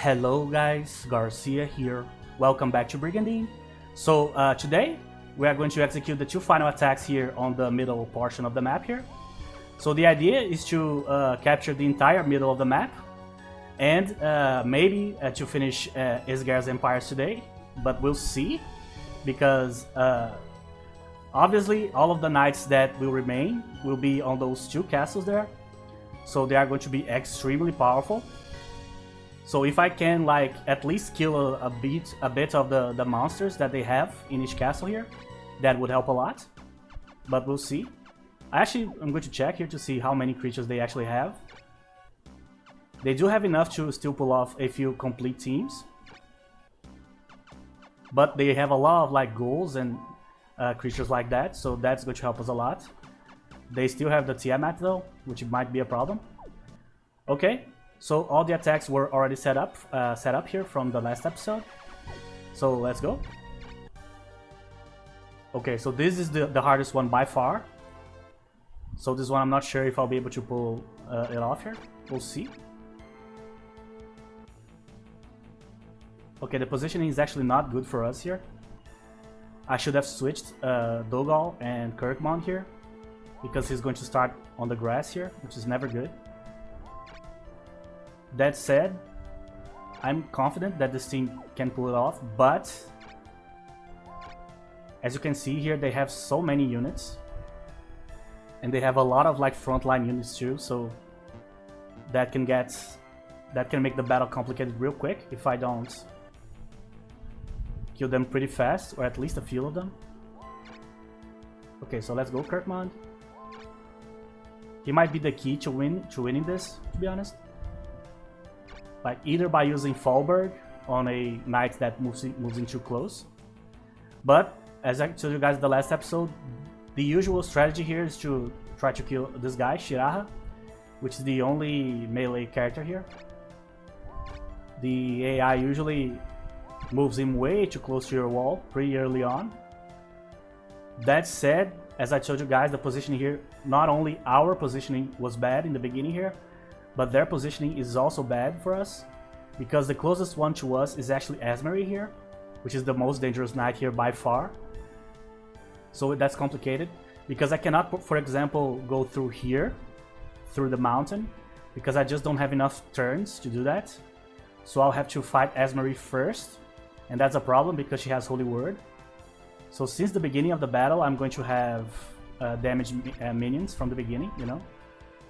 Hello guys, Garcia here. Welcome back to Brigandine. So today we are going to execute the two final attacks here on the middle portion of the map here. So the idea is to capture the entire middle of the map and maybe to finish Isgar's empires today, but we'll see because obviously all of the knights that will remain will be on those two castles there. So they are going to be extremely powerful. So if I can like at least kill a bit of the monsters that they have in each castle here, that would help a lot. But we'll see. I'm going to check here to see how many creatures they actually have. They do have enough to still pull off a few complete teams. But they have a lot of like ghouls and creatures like that, so that's going to help us a lot. They still have the Tiamat though, which might be a problem. Okay. So all the attacks were already set up here from the last episode. So let's go. Okay, so this is the hardest one by far. So this one I'm not sure if I'll be able to pull it off here. We'll see. Okay, the positioning is actually not good for us here. I should have switched Dogal and Kirkmond here, because he's going to start on the grass here, which is never good. That said, I'm confident that this team can pull it off, but as you can see here, they have so many units and they have a lot of like frontline units too, so that can make the battle complicated real quick if I don't kill them pretty fast, or at least a few of them. Okay, so let's go Kirkmond. He might be the key to winning this, to be honest. Like either by using Fallberg on a knight that moves in too close. But as I told you guys in the last episode, the usual strategy here is to try to kill this guy, Shiraha, which is the only melee character here. The AI usually moves him way too close to your wall pretty early on. That said, as I told you guys, the positioning here, not only our positioning was bad in the beginning here, but their positioning is also bad for us, because the closest one to us is actually Asmari here, which is the most dangerous knight here by far. So that's complicated, because I cannot, for example, go through here, through the mountain, because I just don't have enough turns to do that. So I'll have to fight Asmari first, and that's a problem because she has Holy Word. So since the beginning of the battle, I'm going to have damage minions from the beginning, you know?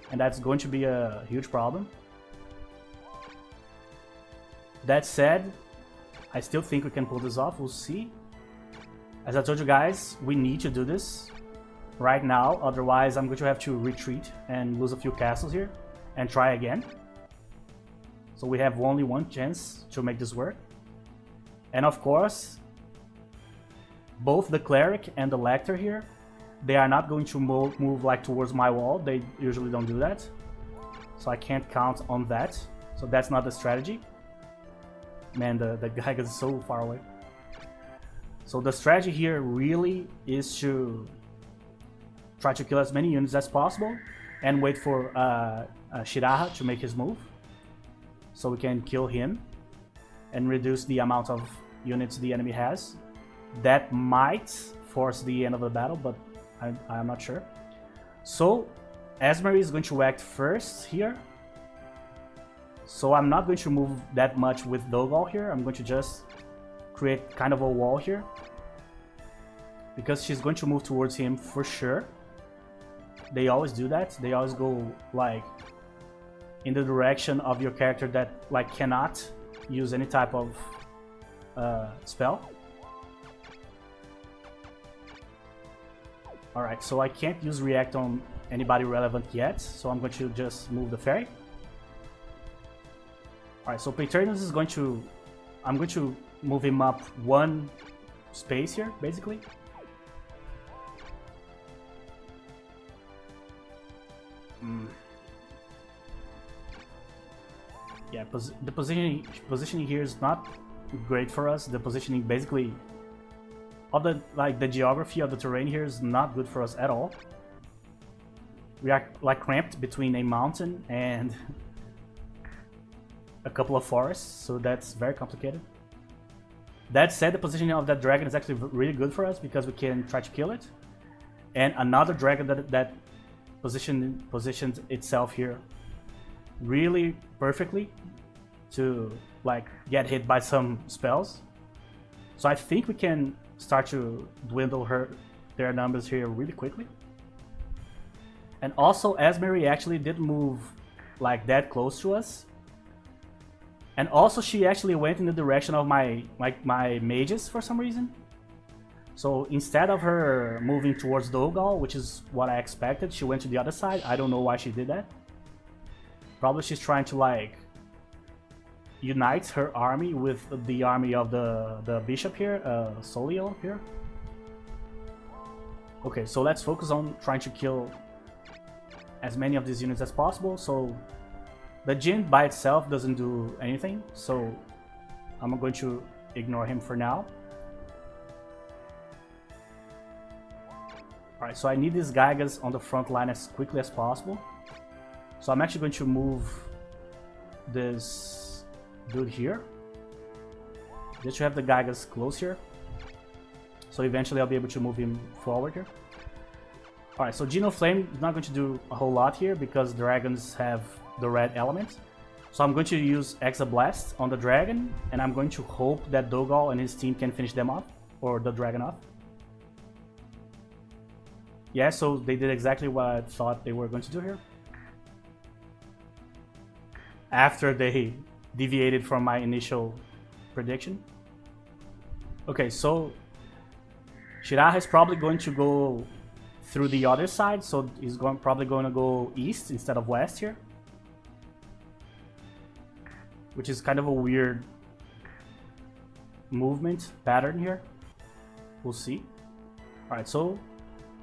And that's going to be a huge problem. That said, I still think we can pull this off. We'll see. As I told you guys, we need to do this right now. Otherwise, I'm going to have to retreat and lose a few castles here and try again. So we have only one chance to make this work. And of course, both the Cleric and the Lector here, they are not going to move like towards my wall. They usually don't do that. So I can't count on that. So that's not the strategy. Man, the guy is so far away. So the strategy here really is to try to kill as many units as possible and wait for Shiraha to make his move. So we can kill him and reduce the amount of units the enemy has. That might force the end of the battle, but I'm not sure. So Asmari is going to act first here. So I'm not going to move that much with Dogal here. I'm going to just create kind of a wall here, because she's going to move towards him for sure. They always do that. They always go like in the direction of your character that like cannot use any type of spell. Alright, so I can't use React on anybody relevant yet, so I'm going to just move the ferry. Alright, so Paternus is going to... I'm going to move him up one space here, basically. Yeah, the positioning here is not great for us. The positioning basically... of the geography of the terrain here is not good for us at all. We are like cramped between a mountain and a couple of forests, so that's very complicated. That said, the positioning of that dragon is actually really good for us because we can try to kill it. And another dragon that positioned itself here really perfectly to like get hit by some spells. So I think we can start to dwindle their numbers here really quickly. And also, Esmeri actually did move like that close to us. And also she actually went in the direction of my mages for some reason. So instead of her moving towards Dogal, which is what I expected, she went to the other side. I don't know why she did that. Probably she's trying to like unite her army with the army of the bishop here, Solio here. Okay, so let's focus on trying to kill as many of these units as possible. So the Jin by itself doesn't do anything, so I'm going to ignore him for now. Alright, so I need these Gaigas on the front line as quickly as possible. So I'm actually going to move this dude here. Just to have the Gaigas close here. So eventually I'll be able to move him forward here. Alright, so Geno Flame is not going to do a whole lot here because dragons have the red element. So I'm going to use Exablast on the dragon, and I'm going to hope that Dogal and his team can finish them off, or the dragon off. Yeah, so they did exactly what I thought they were going to do here. After they deviated from my initial prediction. Okay, so Shiraha is probably going to go through the other side, so he's probably going to go east instead of west here. Which is kind of a weird movement pattern here. We'll see. Alright, so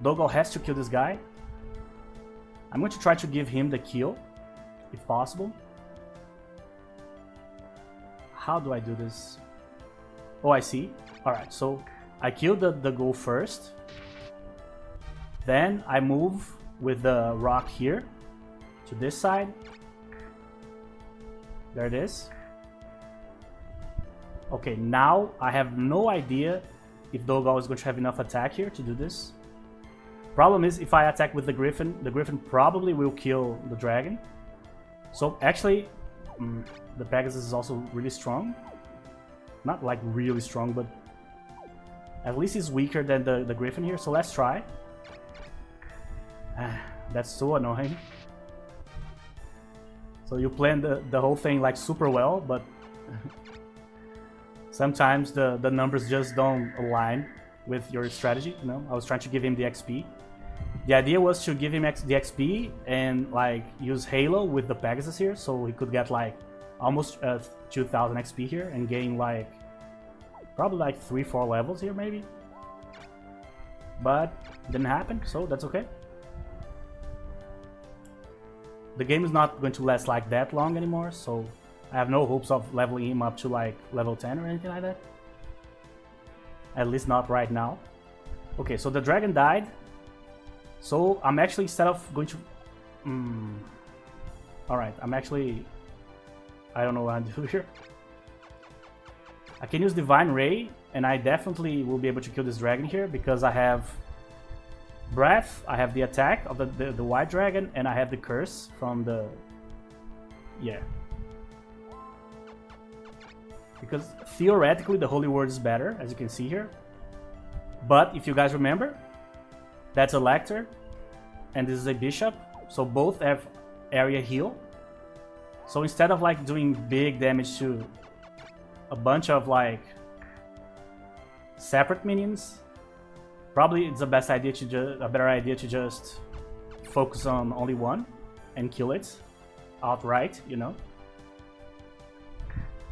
Dogal has to kill this guy. I'm going to try to give him the kill, if possible. How do I do this? Oh, I see. Alright, so I kill the ghoul first. Then I move with the rock here to this side. There it is. Okay, now I have no idea if Dogal is going to have enough attack here to do this. Problem is, if I attack with the Griffin probably will kill the dragon. So actually, the Pegasus is also really strong. Not like really strong, but at least he's weaker than the Griffin here. So let's try. That's so annoying. So you plan the whole thing like super well, but sometimes the numbers just don't align with your strategy. You know, I was trying to give him the XP. The idea was to give him the XP and like use Halo with the Pegasus here, so he could get like almost 2000 XP here and gain like probably like 3-4 levels here maybe. But didn't happen, so that's okay. The game is not going to last like that long anymore, so I have no hopes of leveling him up to like level 10 or anything like that. At least not right now. Okay, so the dragon died. So I'm actually, instead of going to... Alright, I'm actually... I don't know what I'm doing here. I can use Divine Ray, and I definitely will be able to kill this dragon here because I have Breath, I have the attack of the white dragon, and I have the curse from the... Yeah. Because theoretically the Holy Word is better, as you can see here. But if you guys remember, that's a Lector, and this is a Bishop, so both have area heal. So instead of like doing big damage to a bunch of like separate minions, probably it's a better idea to just focus on only one and kill it outright, you know.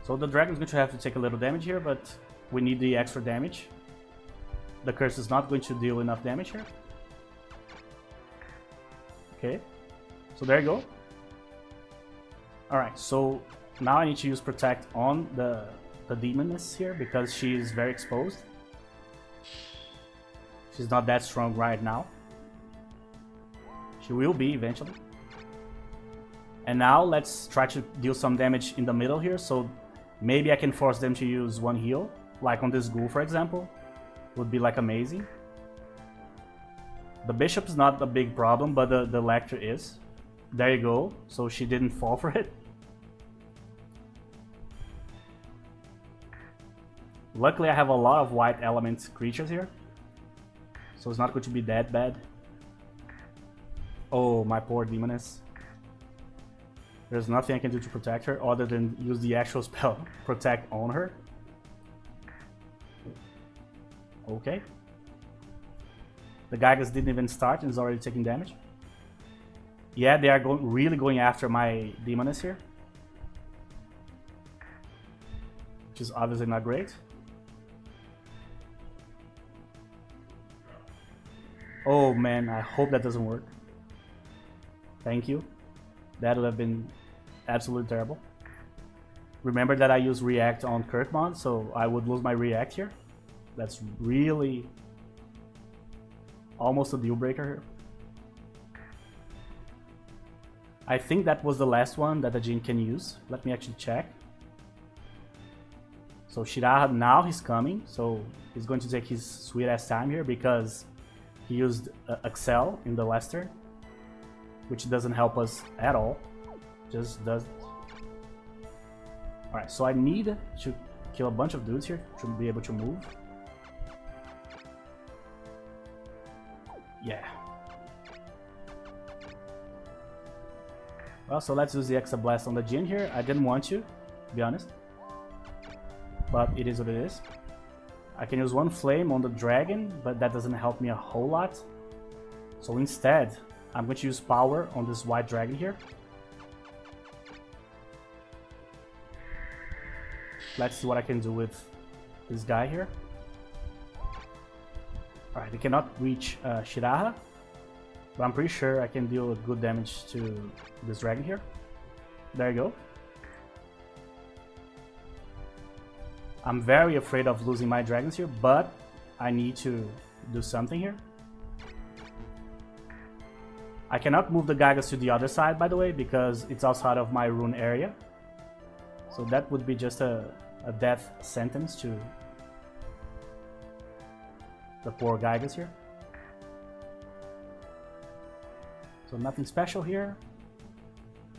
So the dragon's going to have to take a little damage here, but we need the extra damage. The curse is not going to deal enough damage here. Okay, so there you go. Alright, so now I need to use Protect on the demoness here because she is very exposed. She's not that strong right now. She will be eventually. And now let's try to deal some damage in the middle here, so maybe I can force them to use one heal, like on this ghoul for example. Would be like amazing. The bishop is not a big problem, but the lector is. There you go, so she didn't fall for it. Luckily I have a lot of white element creatures here, so it's not going to be that bad. Oh, my poor demoness. There's nothing I can do to protect her other than use the actual spell protect on her. Okay. The Gygas didn't even start and is already taking damage. Yeah, they are really going after my demoness here, which is obviously not great. Oh man, I hope that doesn't work. Thank you. That would have been absolutely terrible. Remember that I use react on Kirkmon, so I would lose my react here. That's really almost a deal breaker here. I think that was the last one that the Jin can use. Let me actually check. So Shiraha, now he's coming, so he's going to take his sweet ass time here because he used Excel in the last turn, which doesn't help us at all. Just doesn't. Alright, so I need to kill a bunch of dudes here to be able to move. Yeah. Well, so let's use the Exa Blast on the Jin here. I didn't want to be honest, but it is what it is. I can use one flame on the dragon, but that doesn't help me a whole lot. So instead, I'm going to use power on this white dragon here. Let's see what I can do with this guy here. Alright, they cannot reach Shiraha, but I'm pretty sure I can deal good damage to this dragon here. There you go. I'm very afraid of losing my dragons here, but I need to do something here. I cannot move the Gygas to the other side, by the way, because it's outside of my rune area. So that would be just a death sentence to the poor Gygas here. So nothing special here.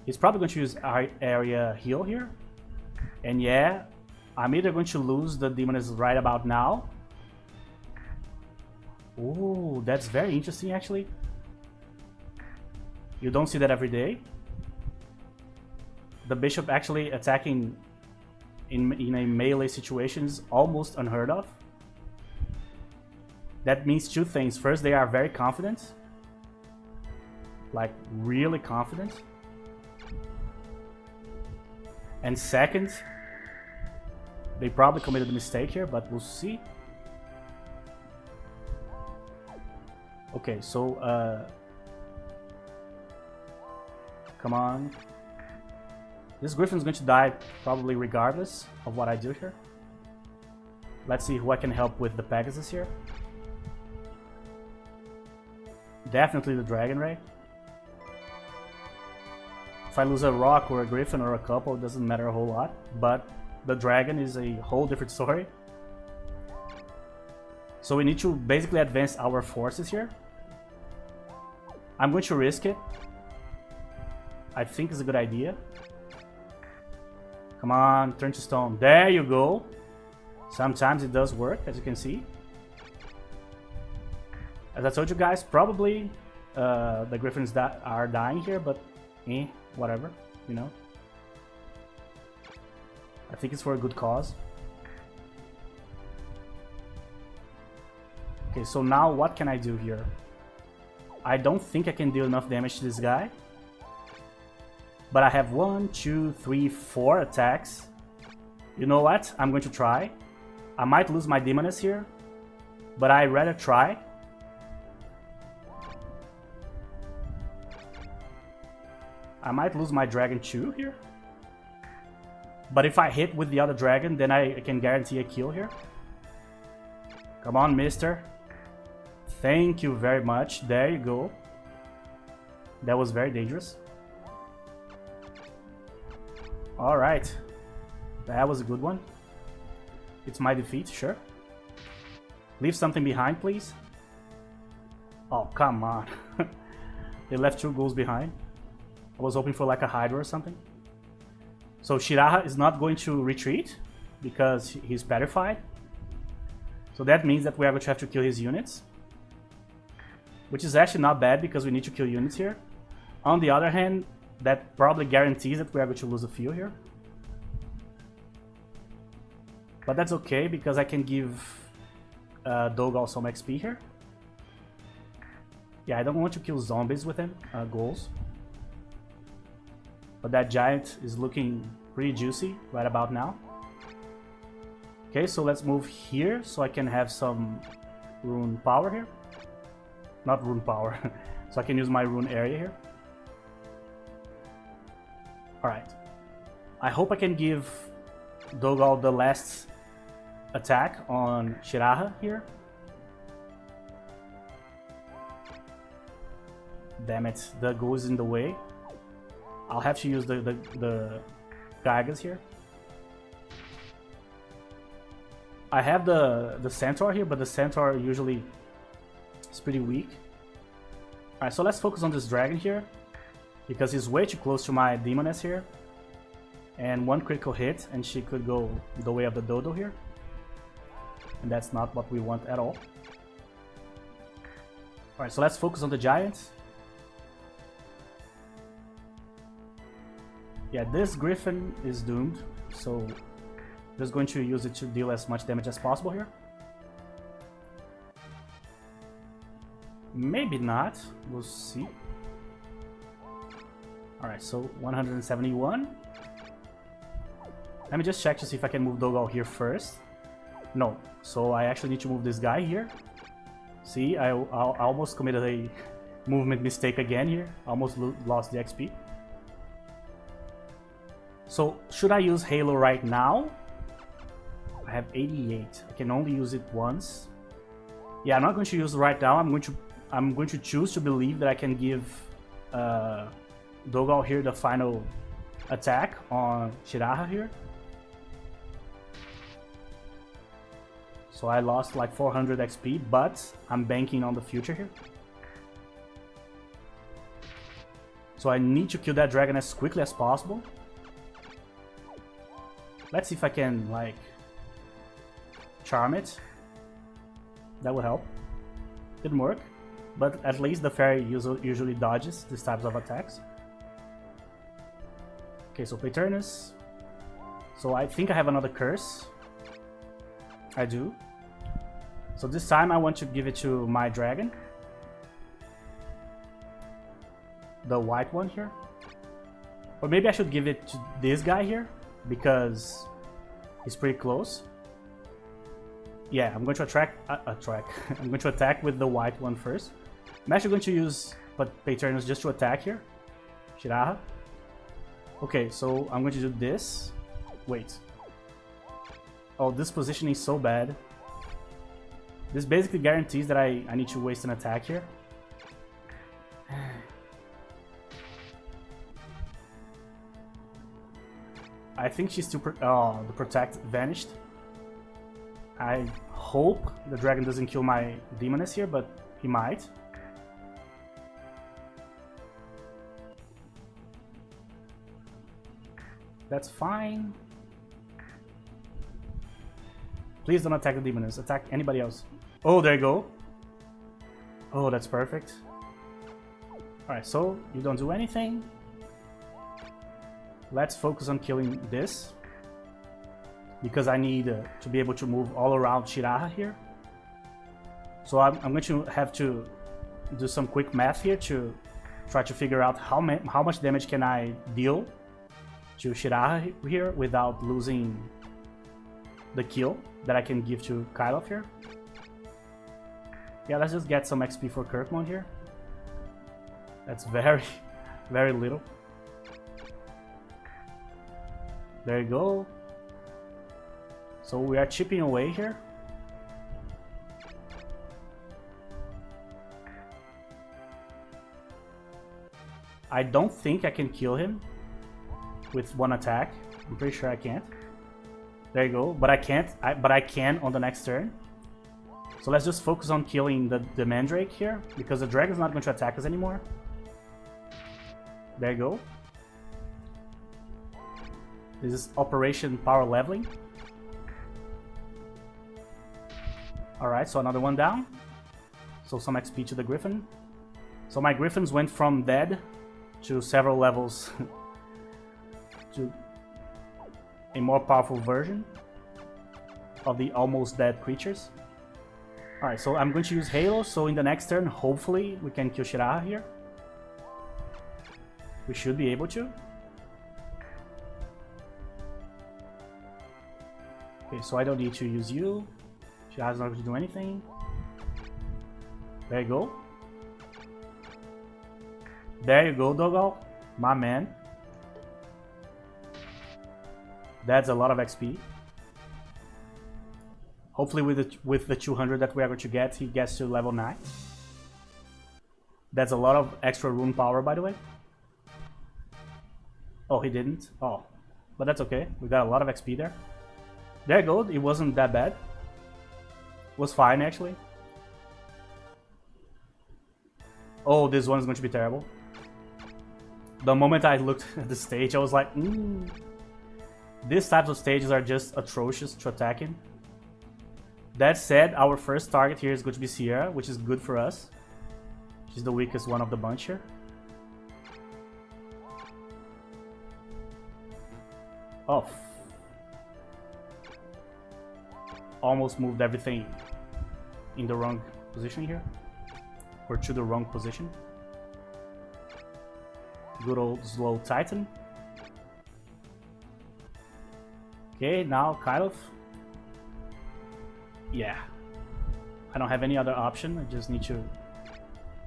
He's probably going to use our area heal here. And yeah, I'm either going to lose the demoness right about now. Ooh, that's very interesting actually. You don't see that every day. The bishop actually attacking in a melee situation is almost unheard of. That means two things. First, they are very confident. Like, really confident. And second, they probably committed a mistake here, but we'll see. Okay, so, come on. This Griffin's going to die probably regardless of what I do here. Let's see who I can help with the Pegasus here. Definitely the Dragon Ray. If I lose a rock or a griffin or a couple, it doesn't matter a whole lot. But the dragon is a whole different story. So we need to basically advance our forces here. I'm going to risk it. I think it's a good idea. Come on, turn to stone. There you go. Sometimes it does work, as you can see. As I told you guys, probably the griffins are dying here, but whatever, you know. I think it's for a good cause. Okay, so now what can I do here? I don't think I can deal enough damage to this guy. But I have 1, 2, 3, 4 attacks. You know what? I'm going to try. I might lose my demoness here, but I'd rather try. I might lose my dragon too here. But if I hit with the other dragon, then I can guarantee a kill here. Come on, mister. Thank you very much. There you go. That was very dangerous. Alright. That was a good one. It's my defeat, sure. Leave something behind, please. Oh, come on. They left 2 ghouls behind. I was hoping for like a Hydra or something. So Shiraha is not going to retreat because he's petrified. So that means that we are going to have to kill his units. Which is actually not bad because we need to kill units here. On the other hand, that probably guarantees that we are going to lose a few here. But that's okay because I can give Dogal some XP here. Yeah, I don't want to kill zombies with him, ghouls. But that giant is looking pretty juicy right about now. Okay, so let's move here so I can have some rune power here. Not rune power, so I can use my rune area here. Alright. I hope I can give Dogal the last attack on Shiraha here. Damn it, the ghoul is in the way. I'll have to use the Gaigas here. I have the Centaur here, but the Centaur usually is pretty weak. Alright, so let's focus on this dragon here, because he's way too close to my Demoness here. And 1 critical hit, and she could go the way of the Dodo here. And that's not what we want at all. Alright, so let's focus on the Giants. Yeah, this Griffin is doomed, so just going to use it to deal as much damage as possible here. Maybe not, we'll see. Alright, so 171. Let me just check to see if I can move Dogal here first. No, so I actually need to move this guy here. See, I almost committed a movement mistake again here. Almost lost the XP. So, should I use Halo right now? I have 88. I can only use it once. Yeah, I'm not going to use it right now. I'm going to choose to believe that I can give Dogal here the final attack on Shiraha here. So I lost like 400 XP, but I'm banking on the future here. So I need to kill that dragon as quickly as possible. Let's see if I can, like, charm it. That would help. Didn't work, but at least the fairy usually dodges these types of attacks. Okay, so Paternus. So I think I have another curse. I do. So this time I want to give it to my dragon. The white one here. Or maybe I should give it to this guy here, because he's pretty close. Yeah, I'm going to I'm going to attack with the white one first. I'm actually going to use Paternus just to attack here. Shiraha. Okay, so I'm going to do this. Wait. Oh, this positioning is so bad. This basically guarantees that I need to waste an attack here. I think she's still... oh, the protect vanished. I hope the dragon doesn't kill my Demoness here, but he might. That's fine. Please don't attack the Demoness. Attack anybody else. Oh, there you go. Oh, that's perfect. Alright, so you don't do anything. Let's focus on killing this, because I need to be able to move all around Shiraha here. So I'm going to have to do some quick math here to try to figure out how much damage can I deal to Shiraha here without losing the kill that I can give to Kylov here. Yeah, let's just get some XP for Kirkmon here. That's very, very little. There you go. So we are chipping away here. I don't think I can kill him with one attack. I'm pretty sure I can't. There you go. But I can't. But I can on the next turn. So let's just focus on killing the Mandrake here, because the dragon's not going to attack us anymore. There you go. This is Operation Power Leveling. Alright, so another one down. So some XP to the Griffin. So my Griffins went from dead to several levels to a more powerful version of the almost dead creatures. Alright, so I'm going to use Halo, so in the next turn, hopefully, we can kill Shiraha here. We should be able to. Okay, so I don't need to use you. Shiraha's not going to do anything. There you go. There you go, Dogal. My man. That's a lot of XP. Hopefully with the 200 that we are going to get, he gets to level 9. That's a lot of extra rune power, by the way. Oh, he didn't? Oh. But that's okay. We got a lot of XP there. There you go. It wasn't that bad. It was fine, actually. Oh, this one is going to be terrible. The moment I looked at the stage, I was like, These types of stages are just atrocious to attack in. That said, our first target here is going to be Sierra, which is good for us. She's the weakest one of the bunch here. Oh. Almost moved everything in the wrong position here. Or to the wrong position. Good old slow Titan. Okay, now Kylov. Yeah. I don't have any other option. I just need to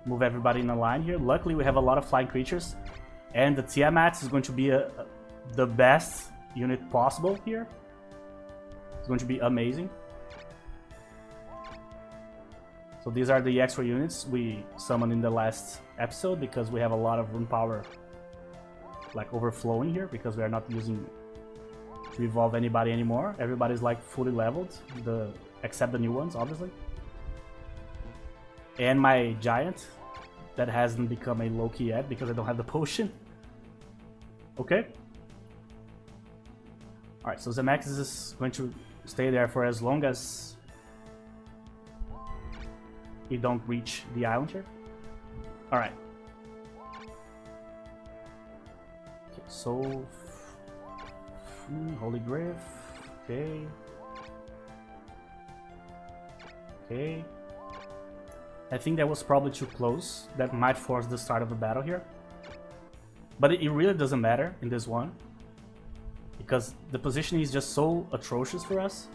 move everybody in a line here. Luckily, we have a lot of flying creatures. And the Tiamat is going to be the best unit possible here. It's going to be amazing. So these are the extra units we summoned in the last episode because we have a lot of rune power like overflowing here because we are not using to evolve anybody anymore. Everybody's like fully leveled, except the new ones, obviously. And my giant that hasn't become a Loki yet because I don't have the potion. Okay. Alright, so Zemax is going to stay there for as long as we don't reach the island here. Alright. Okay, so Holy Grave. Okay. Okay. I think that was probably too close. That might force the start of the battle here. But it really doesn't matter in this one. Because the position is just so atrocious for us.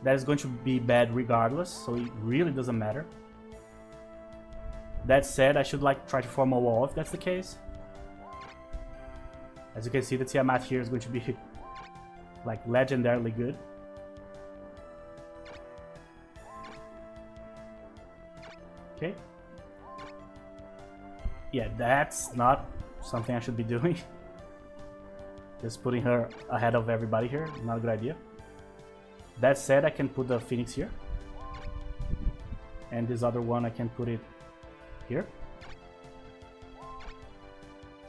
That is going to be bad regardless. So it really doesn't matter. That said, I should like try to form a wall if that's the case. As you can see, the Tiamat here is going to be like legendarily good. Okay. Yeah, that's not something I should be doing. Just putting her ahead of everybody here, not a good idea. That said, I can put the Phoenix here. And this other one, I can put it here.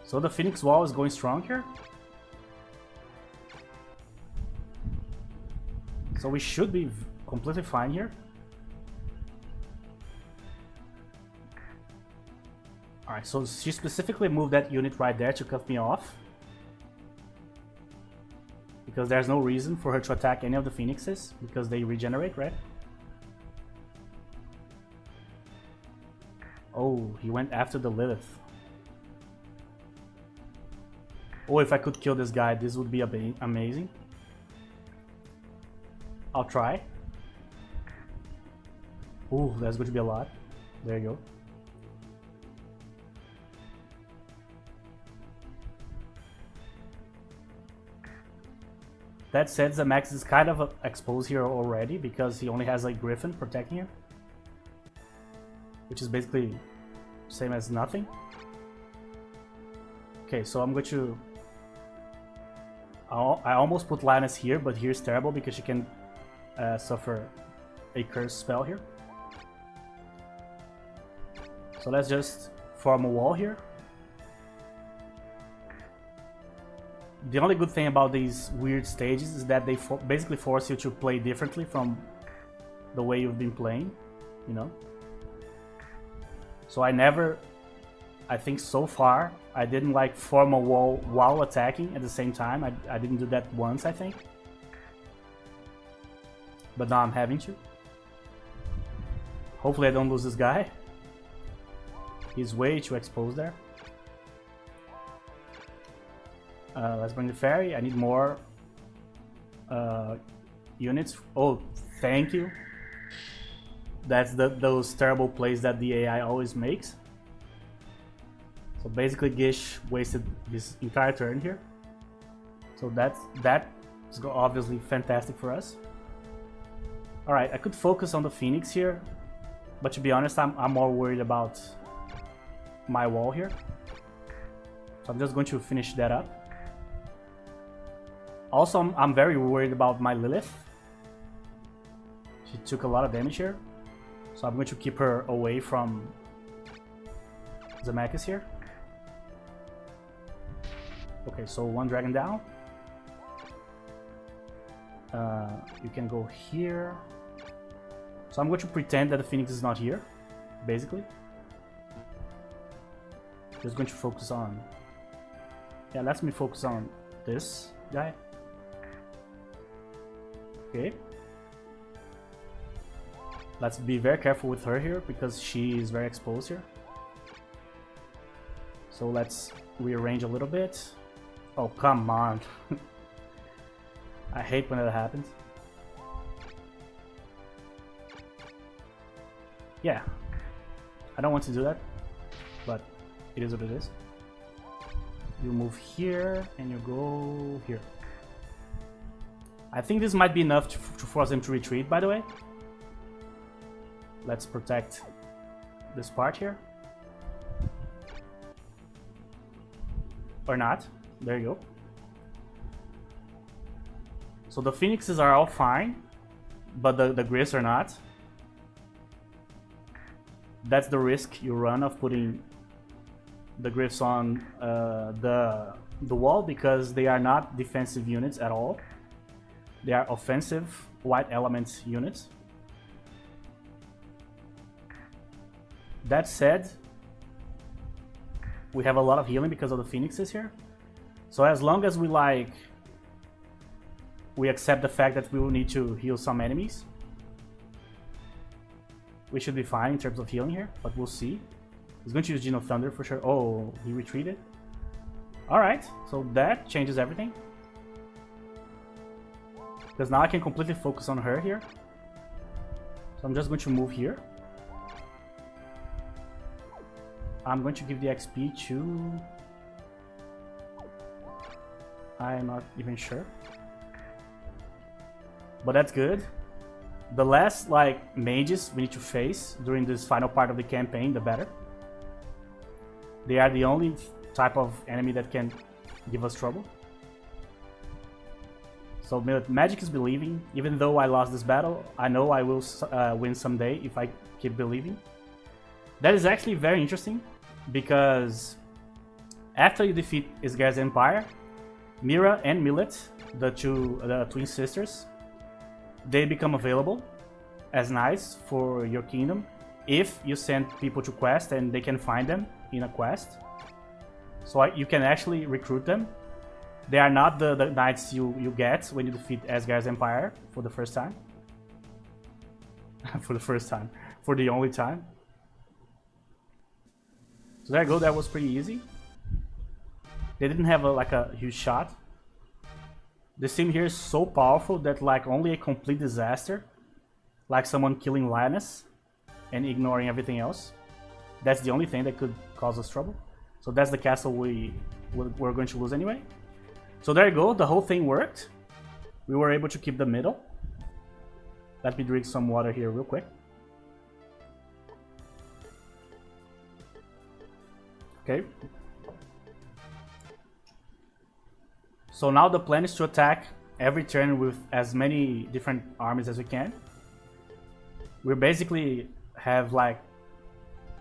So the Phoenix wall is going strong here. So we should be completely fine here. Alright, so she specifically moved that unit right there to cut me off. Because there's no reason for her to attack any of the Phoenixes, because they regenerate, right? Oh, he went after the Lilith. Oh, if I could kill this guy, this would be amazing. I'll try. Ooh, that's going to be a lot. There you go. That said, Zemax is kind of exposed here already because he only has a Griffin protecting him. Which is basically same as nothing. Okay, so I'm going to I almost put Linus here, but here's terrible because she can suffer a curse spell here. So let's just form a wall here. The only good thing about these weird stages is that they basically force you to play differently from the way you've been playing, you know? So I think so far, I didn't like form a wall while attacking at the same time. I didn't do that once, I think. But now I'm having to. Hopefully I don't lose this guy. He's way too exposed there. Let's bring the fairy. I need more units. Oh, thank you. That's those terrible plays that the AI always makes. So basically Gish wasted his entire turn here. So that's obviously fantastic for us. Alright, I could focus on the Phoenix here. But to be honest, I'm more worried about my wall here. So I'm just going to finish that up. Also, I'm very worried about my Lilith. She took a lot of damage here. So I'm going to keep her away from Zemeckis here. Okay, so one dragon down. You can go here. So I'm going to pretend that the Phoenix is not here, basically. Just going to focus on... Yeah, let me focus on this guy. Okay. Let's be very careful with her here because she is very exposed here. So let's rearrange a little bit. Oh, come on. I hate when that happens. Yeah. I don't want to do that, but it is what it is. You move here and you go here. I think this might be enough to force them to retreat, by the way. Let's protect this part here. Or not. There you go. So the Phoenixes are all fine, but the Gryphs are not. That's the risk you run of putting the Gryphs on the wall, because they are not defensive units at all. They are offensive white element units. That said, we have a lot of healing because of the Phoenixes here. So as long as we accept the fact that we will need to heal some enemies, we should be fine in terms of healing here, but we'll see. He's going to use Geno Thunder for sure. Oh, he retreated. Alright, so that changes everything. Because now I can completely focus on her here. So I'm just going to move here. I'm going to give the XP to... I'm not even sure. But that's good. The less mages we need to face during this final part of the campaign, the better. They are the only type of enemy that can give us trouble. So magic is believing. Even though I lost this battle, I know I will win someday if I keep believing. That is actually very interesting, because after you defeat Isgar's Empire, Mira and Millet, the twin sisters, they become available as knights for your kingdom if you send people to quest and they can find them in a quest. So you can actually recruit them. They are not the knights you get when you defeat Asgard's Empire for the first time. For the first time. For the only time. So there you go, that was pretty easy. They didn't have a huge shot. This team here is so powerful that only a complete disaster, like someone killing Linus and ignoring everything else, that's the only thing that could cause us trouble. So that's the castle we're going to lose anyway. So there you go, the whole thing worked. We were able to keep the middle. Let me drink some water here real quick. Okay. So now the plan is to attack every turn with as many different armies as we can. We basically have like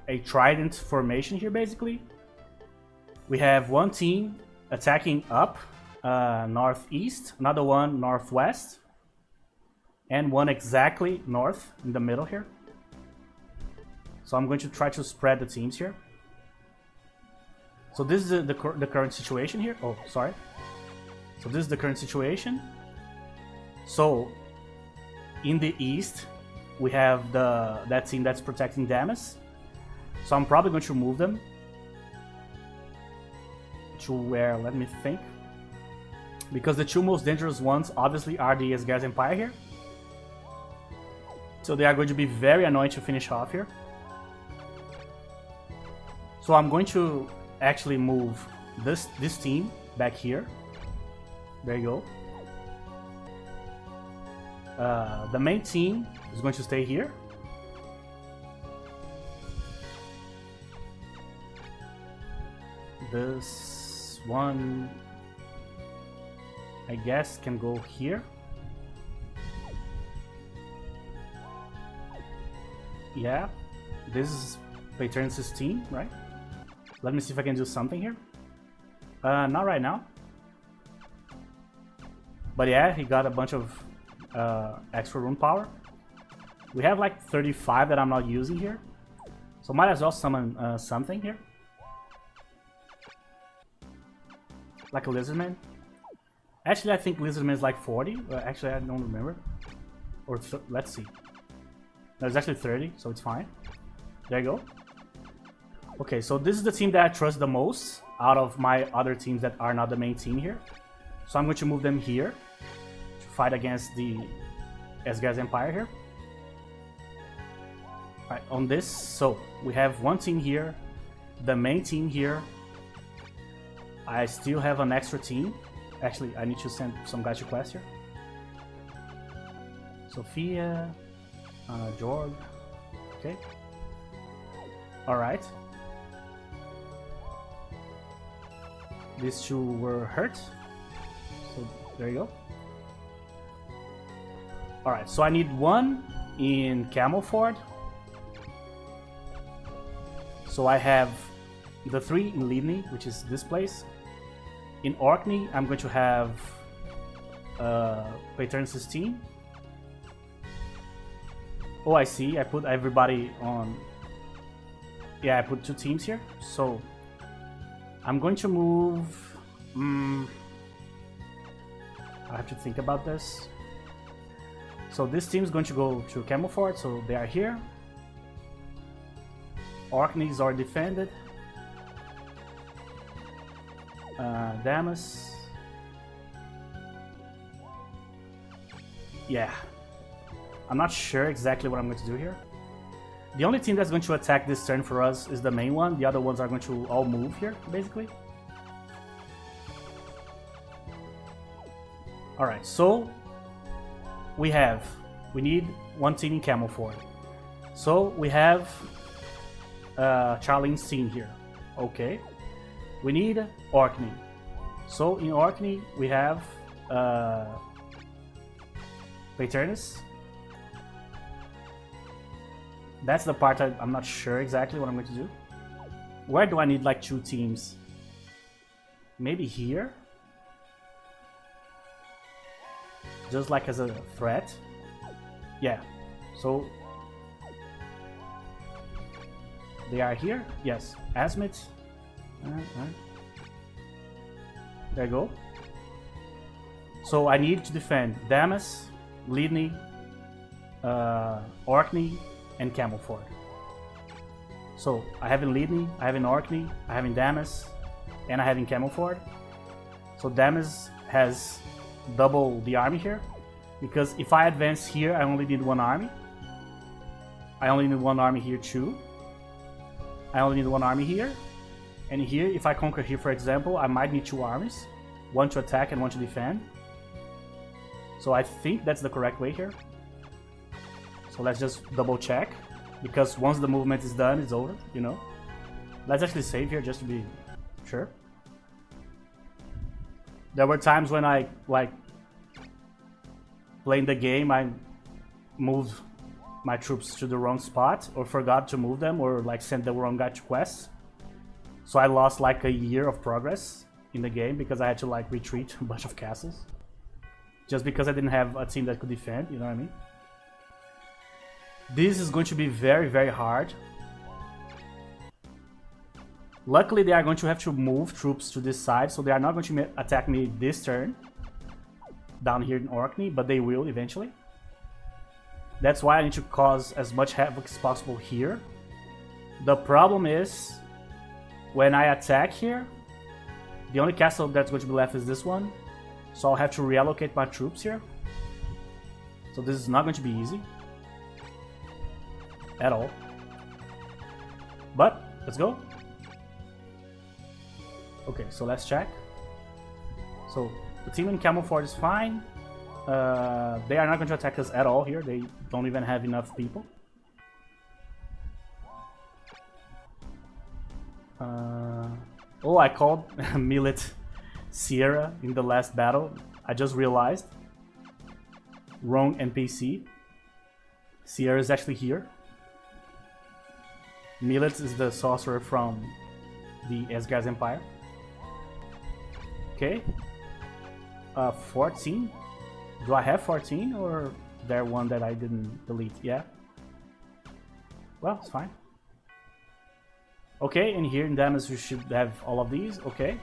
a trident formation here basically. We have one team attacking up northeast, another one northwest, and one exactly north in the middle here. So I'm going to try to spread the teams here. So this is the current situation here. Oh, sorry. So this is the current situation. So in the east, we have that team that's protecting Damas. So I'm probably going to move them to where, let me think. Because the two most dangerous ones obviously are the Esgaz Empire here. So they are going to be very annoying to finish off here. So I'm going to actually move this team back here. There you go. The main team is going to stay here. This one, I guess, can go here. Yeah, this is Paternus' team, right? Let me see if I can do something here. Not right now. But yeah, he got a bunch of extra rune power. We have like 35 that I'm not using here. So might as well summon something here. Like a Lizardman. Actually, I think Lizardman is like 40. Actually, I don't remember. Or let's see. No, it's actually 30, so it's fine. There you go. Okay, so this is the team that I trust the most out of my other teams that are not the main team here. So I'm going to move them here to fight against the Esgaz Empire here. Alright, on this, so we have one team here, the main team here. I still have an extra team. Actually, I need to send some guys to quest here. Sophia, George, okay. Alright. These two were hurt. So there you go. Alright, so I need one in Camelford. So I have the 3 in Leonia, which is this place. In Orkney, I'm going to have Paternus' team. Oh, I see. I put everybody on. Yeah, I put 2 teams here. So I'm going to move. I have to think about this. So this team is going to go to Camelford, so they are here. Orkneys are defended. Damas. Yeah. I'm not sure exactly what I'm going to do here. The only team that's going to attack this turn for us is the main one. The other ones are going to all move here, basically. Alright, so we need one team in Camelford. So we have Charlene's team here. Okay. We need Orkney. So in Orkney we have Paternus. That's the part I'm not sure exactly what I'm going to do. Where do I need like 2 teams? Maybe here? Just like as a threat? Yeah. So they are here? Yes. Asmit. There you go. So I need to defend Damas, Leonia, Orkney, and Camelford. So I have in Leonia, I have in Orkney, I have in Damas, and I have in Camelford. So Damas has double the army here, because if I advance here, I only need 1 army. I only need 1 army here too. I only need 1 army here. And here, if I conquer here, for example, I might need 2 armies. 1 to attack and 1 to defend. So I think that's the correct way here. So let's just double check, because once the movement is done, it's over, you know. Let's actually save here just to be sure. There were times when I, like, playing the game, I moved my troops to the wrong spot, or forgot to move them, or like sent the wrong guy to quests. So I lost like a year of progress in the game because I had to like retreat a bunch of castles. Just because I didn't have a team that could defend, you know what I mean? This is going to be very, very hard. Luckily, they are going to have to move troops to this side, so they are not going to attack me this turn down here in Orkney, but they will eventually. That's why I need to cause as much havoc as possible here. The problem is, when I attack here, the only castle that's going to be left is this one, so I'll have to reallocate my troops here. So this is not going to be easy at all. But let's go. Okay, so let's check. So the team in Camel Fort is fine. They are not going to attack us at all here. They don't even have enough people. Oh, I called Millet Sierra in the last battle. I just realized. Wrong NPC. Sierra is actually here. Millet is the sorcerer from the Esgar's Empire. Okay. 14. Do I have 14 or there one that I didn't delete? Yeah. Well, it's fine. Okay, and here in damage we should have all of these. Okay.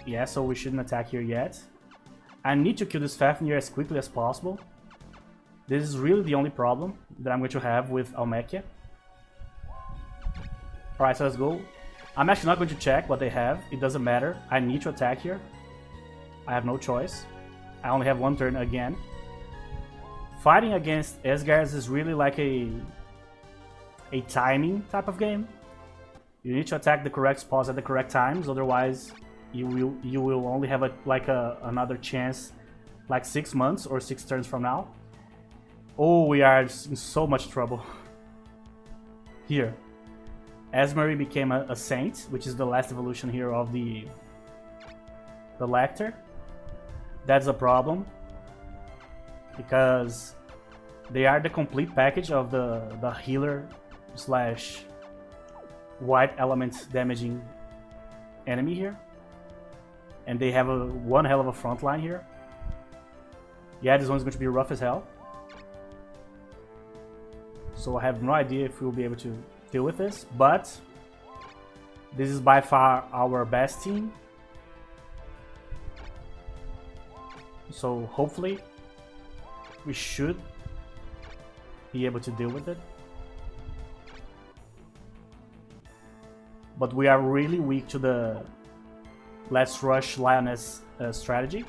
Yeah, so we shouldn't attack here yet. I need to kill this Fafnir as quickly as possible. This is really the only problem that I'm going to have with Almekia. Alright, so let's go. I'm actually not going to check what they have. It doesn't matter. I need to attack here. I have no choice. I only have one turn again. Fighting against Esgars is really like a timing type of game. You need to attack the correct spots at the correct times, otherwise you will only have another chance like 6 months or 6 turns from now. Oh, we are in so much trouble. Here. Asmari became a saint, which is the last evolution here of the Lecter. That's a problem, because they are the complete package of the healer slash white element damaging enemy here. And they have one hell of a front line here. Yeah, this one's going to be rough as hell. So I have no idea if we'll be able to deal with this, but this is by far our best team. So hopefully we should be able to deal with it. But we are really weak to the let's rush Lioness strategy.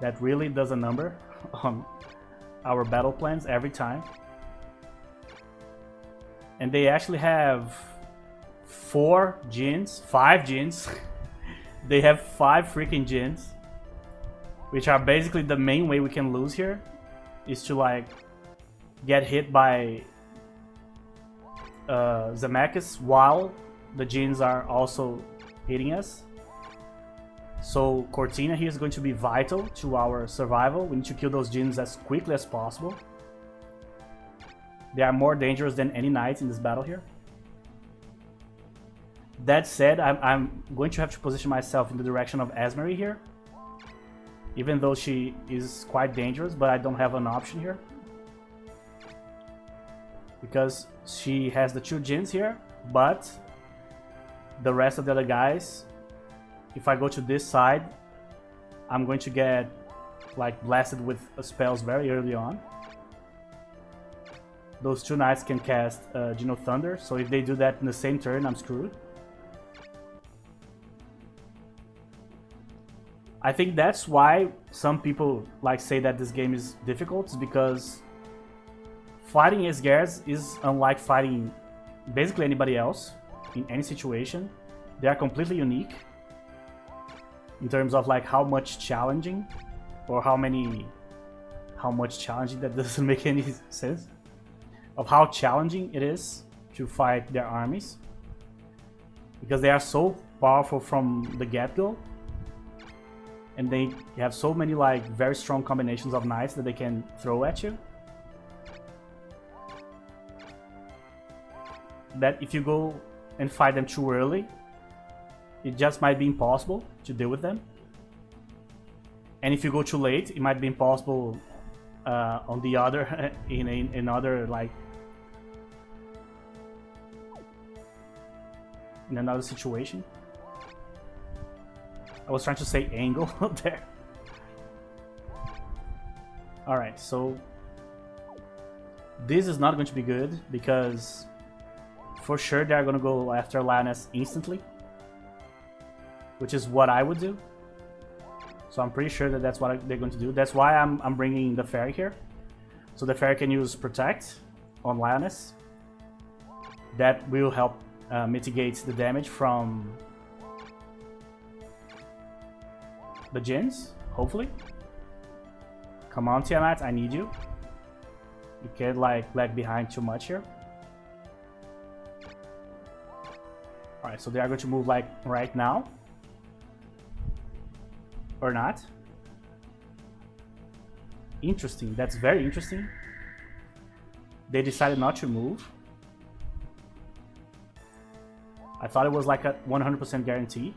That really does a number on our battle plans every time. And they actually have 5 Djinns. They have 5 freaking Djinns, which are basically the main way we can lose here, is to like get hit by Zemeckis while the Djinns are also hitting us. So Cortina here is going to be vital to our survival. We need to kill those Djinns as quickly as possible. They are more dangerous than any knights in this battle here. That said, I'm going to have to position myself in the direction of Asmari here. Even though she is quite dangerous, but I don't have an option here. Because she has the 2 Djinns here, but the rest of the other guys, if I go to this side, I'm going to get like blasted with spells very early on. Those 2 knights can cast Geno Thunder, so if they do that in the same turn, I'm screwed. I think that's why some people like say that this game is difficult, is because fighting Esgars is unlike fighting basically anybody else in any situation. They are completely unique in terms of like how much challenging, or how much challenging, that doesn't make any sense, of how challenging it is to fight their armies. because they are so powerful from the get-go, and they have so many like very strong combinations of knights that they can throw at you, that if you go and fight them too early, it just might be impossible to deal with them. And if you go too late, it might be impossible on the other in another like in another situation. I was trying to say angle there. Alright, so this is not going to be good because for sure they're going to go after Lioness instantly, which is what I would do. So I'm pretty sure that that's what they're going to do. That's why I'm bringing the fairy here. So the fairy can use Protect on Lioness. That will help mitigate the damage from the Djinns, hopefully. Come on, Tiamat, I need you. You can't like lag behind too much here. Alright, so they are going to move like right now. Or not. Interesting, that's very interesting. They decided not to move. I thought it was like a 100% guarantee.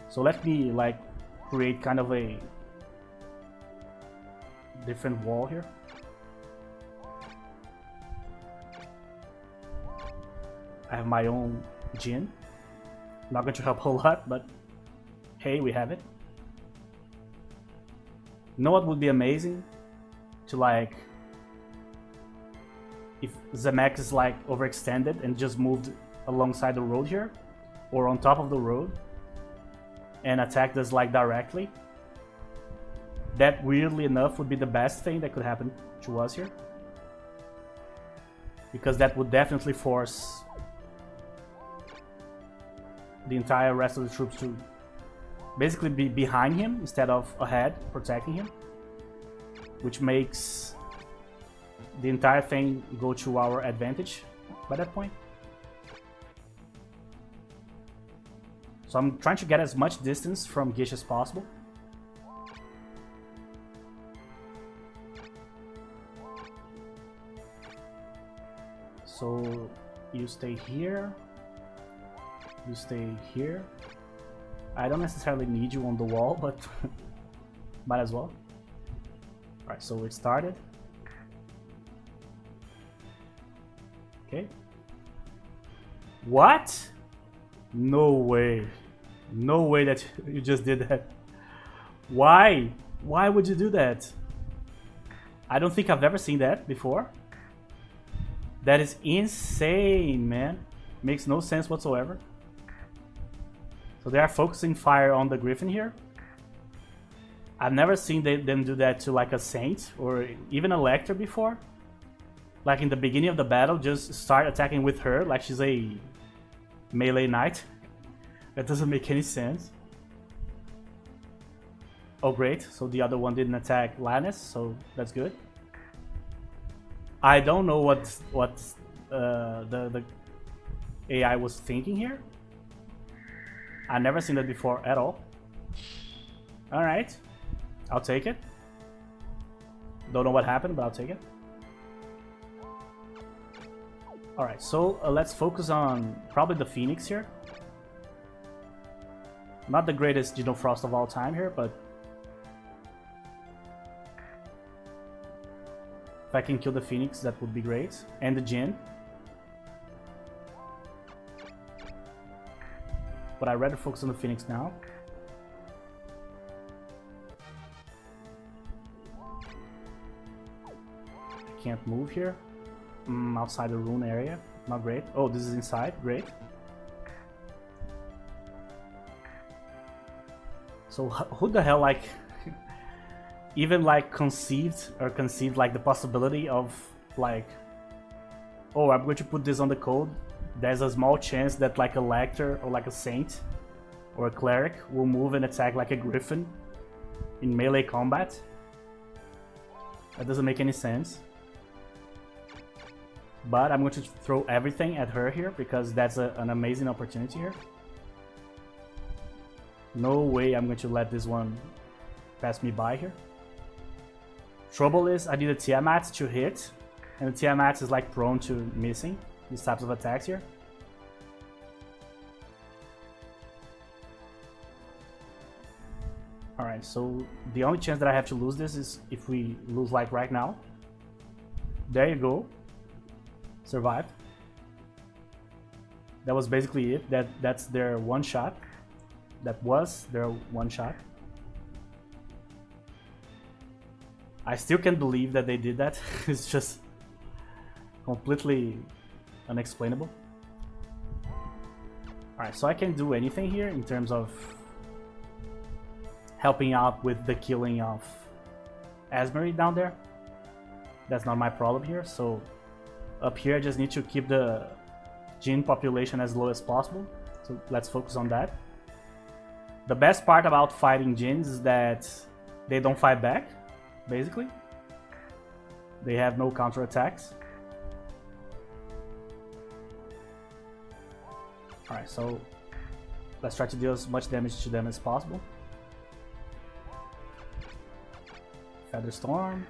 So let me like create kind of a different wall here. I have my own Djinn. Not going to help a whole lot, but hey, we have it. You know what would be amazing? To like, if Zemek is like overextended and just moved alongside the road here, or on top of the road, and attacked us like directly. That weirdly enough would be the best thing that could happen to us here. Because that would definitely force the entire rest of the troops to basically be behind him instead of ahead, protecting him. Which makes the entire thing go to our advantage by that point. So I'm trying to get as much distance from Gish as possible. So you stay here. You stay here. I don't necessarily need you on the wall, but might as well. Alright, so it started. Okay. What? No way. No way that you just did that. Why? Why would you do that? I don't think I've ever seen that before. That is insane, man. Makes no sense whatsoever. So they are focusing fire on the Griffin here. I've never seen them do that to like a Saint or even a Lecter before. Like in the beginning of the battle, just start attacking with her like she's a melee knight. That doesn't make any sense. Oh great, so the other one didn't attack Lannis, so that's good. I don't know what the AI was thinking here. I've never seen that before at all. Alright, I'll take it. Don't know what happened, but I'll take it. Alright, so let's focus on probably the Phoenix here. Not the greatest Geno Frost of all time here, but if I can kill the Phoenix, that would be great. And the Djinn. But I'd rather focus on the Phoenix now. I can't move here. Outside the rune area. Not great. Oh, this is inside. Great. So who the hell like even like conceived like the possibility of like, oh, I'm going to put this on the code. There's a small chance that like a Lecter or like a Saint or a Cleric will move and attack like a Griffin in melee combat. That doesn't make any sense. But I'm going to throw everything at her here because that's an amazing opportunity here. No way I'm going to let this one pass me by here. Trouble is I need a Tiamat to hit, and the Tiamat is like prone to missing these types of attacks here. Alright, so the only chance that I have to lose this is if we lose like right now. There you go. Survived. That was basically it. That's their one shot. That was their one shot. I still can't believe that they did that. It's just completely unexplainable. Alright, so I can't do anything here in terms of helping out with the killing of Asbury down there. That's not my problem here, so up here I just need to keep the Jinn population as low as possible. So let's focus on that. The best part about fighting Jinns is that they don't fight back, basically. They have no counterattacks. Alright, so let's try to deal as much damage to them as possible. Feather Storm.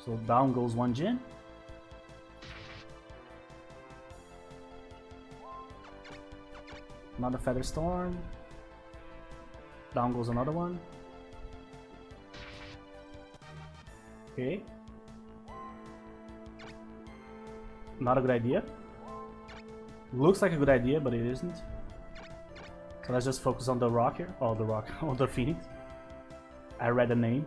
So down goes one Jinn. Another Feather Storm. Down goes another one. Okay. Not a good idea. Looks like a good idea, but it isn't. So let's just focus on the rock here. Oh, the rock. Oh, the Phoenix. I read the name.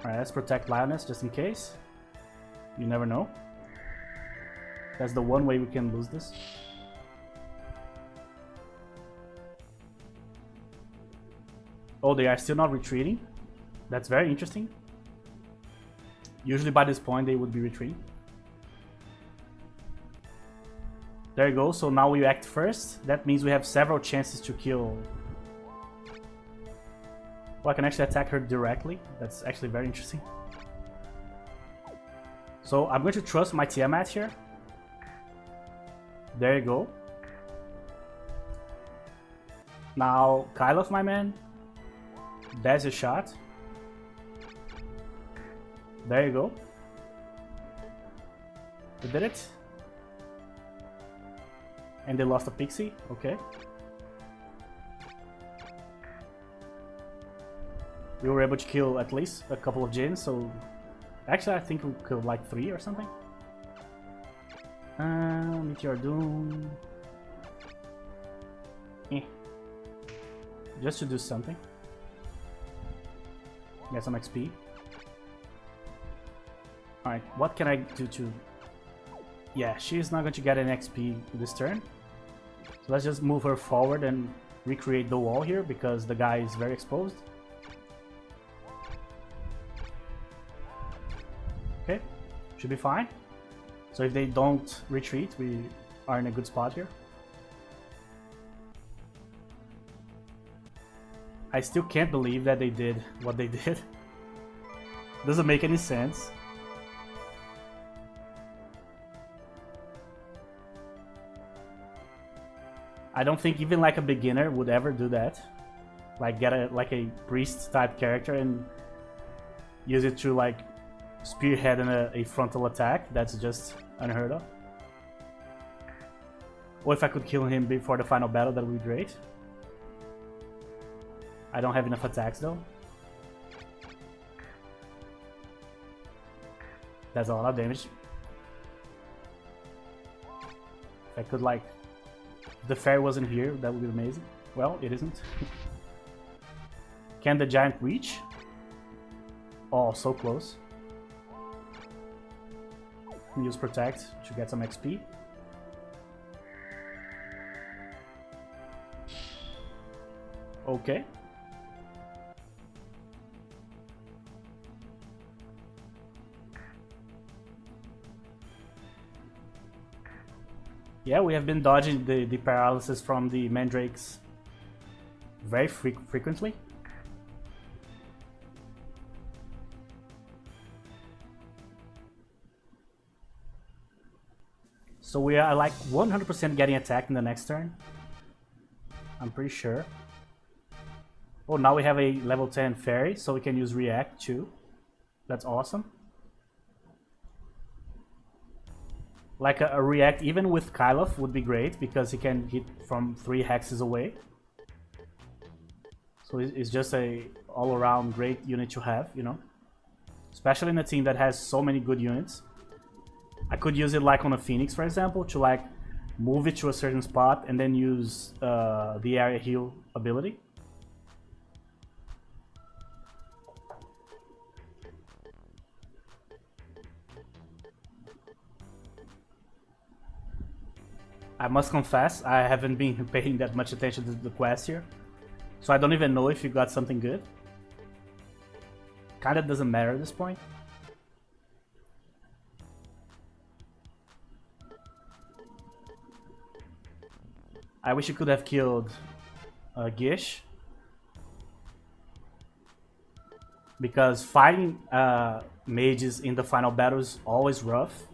Alright, let's protect Lioness just in case. You never know. That's the one way we can lose this. Oh, they are still not retreating. That's very interesting. Usually by this point they would be retreating. There you go, so now we act first. That means we have several chances to kill. Well, I can actually attack her directly. That's actually very interesting. So I'm going to trust my Tiamat here. There you go. Now, Kyloff, my man. There's your shot. There you go. We did it. And they lost a pixie. Okay. We were able to kill at least a couple of Jinns, so actually I think we killed like 3 or something. Meteor Doom. Just to do something. Get some XP. Alright, what can I do to... Yeah, she's not going to get an XP this turn. So let's just move her forward and recreate the wall here because the guy is very exposed. Okay, should be fine. So if they don't retreat, we are in a good spot here. I still can't believe that they did what they did. Doesn't make any sense. I don't think even like a beginner would ever do that. Like get a priest type character and use it to like spearhead in a frontal attack. That's just unheard of. Or if I could kill him before the final battle, that would be great. I don't have enough attacks though. That's a lot of damage. If I could like... If the fairy wasn't here, that would be amazing. Well, it isn't. Can the giant reach? Oh, so close. Use protect to get some XP. Okay. Yeah, we have been dodging the paralysis from the mandrakes very frequently. So we are like 100% getting attacked in the next turn. I'm pretty sure. Oh, now we have a level 10 fairy, so we can use react too. That's awesome. Like a react even with Kyloff would be great because he can hit from 3 hexes away. So it's just a all-around great unit to have, you know. Especially in a team that has so many good units. I could use it like on a Phoenix, for example, to like move it to a certain spot and then use the area heal ability. I must confess, I haven't been paying that much attention to the quest here. So I don't even know if you got something good. Kinda doesn't matter at this point. I wish you could have killed Gish. Because fighting mages in the final battle is always rough.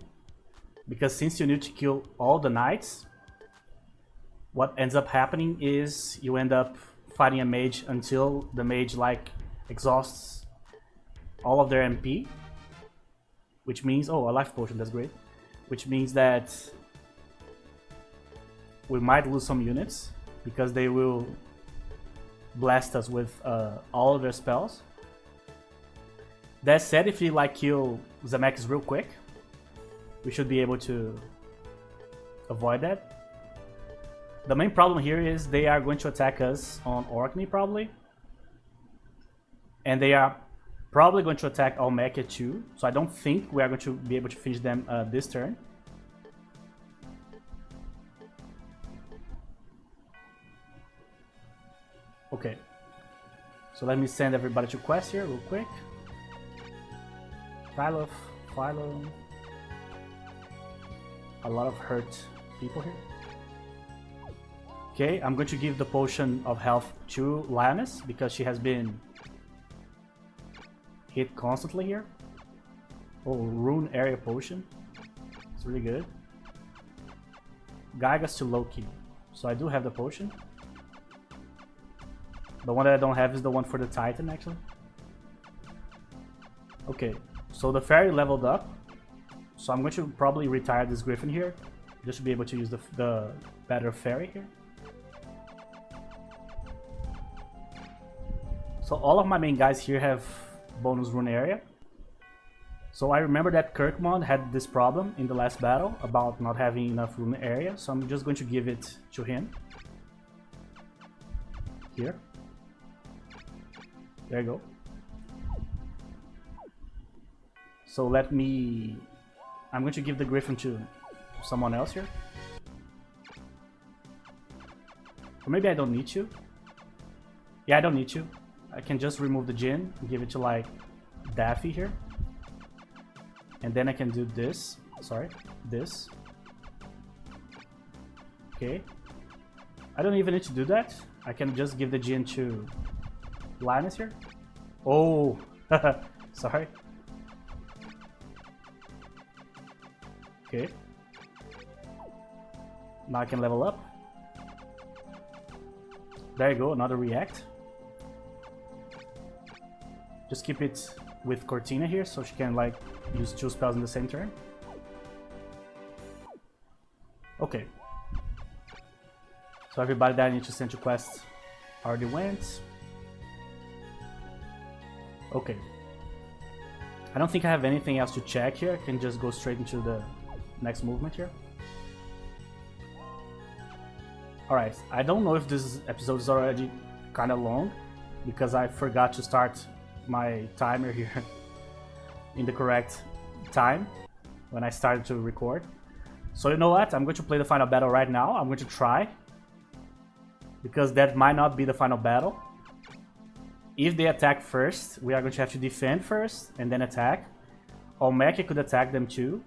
Because since you need to kill all the knights, what ends up happening is you end up fighting a mage until the mage like exhausts all of their MP, which means, oh, a life potion, that's great, which means that we might lose some units because they will blast us with all of their spells. That said, if you like kill Zemeckis real quick, we should be able to avoid that. The main problem here is they are going to attack us on Orkney probably. And they are probably going to attack Almekia too. So I don't think we are going to be able to finish them this turn. Okay. So let me send everybody to quest here real quick. Philo. A lot of hurt people here. Okay, I'm going to give the potion of health to Lioness because she has been hit constantly here. Oh, rune area potion. It's really good. Gygas to Loki. So I do have the potion. The one that I don't have is the one for the Titan actually. Okay, so the fairy leveled up. So I'm going to probably retire this Griffin here just to be able to use the better fairy here. So all of my main guys here have bonus rune area. So I remember that Kirkmond had this problem in the last battle about not having enough rune area. So I'm just going to give it to him. Here. There you go. So I'm going to give the Griffin to someone else here. Or maybe I don't need to. Yeah, I don't need to. I can just remove the Jinn and give it to like Daffy here. And then I can do this. Sorry, this. Okay. I don't even need to do that. I can just give the Jinn to Linus here. Oh, sorry. Okay. Now I can level up. There you go, another react. Just keep it with Cortina here so she can like use 2 spells in the same turn. Okay. So everybody that I need to send to quest already went. Okay. I don't think I have anything else to check here. I can just go straight into the next movement here. Alright, I don't know if this episode is already kind of long because I forgot to start my timer here in the correct time when I started to record. So you know what? I'm going to play the final battle right now. I'm going to try because that might not be the final battle. If they attack first, we are going to have to defend first and then attack. Almekia could attack them too.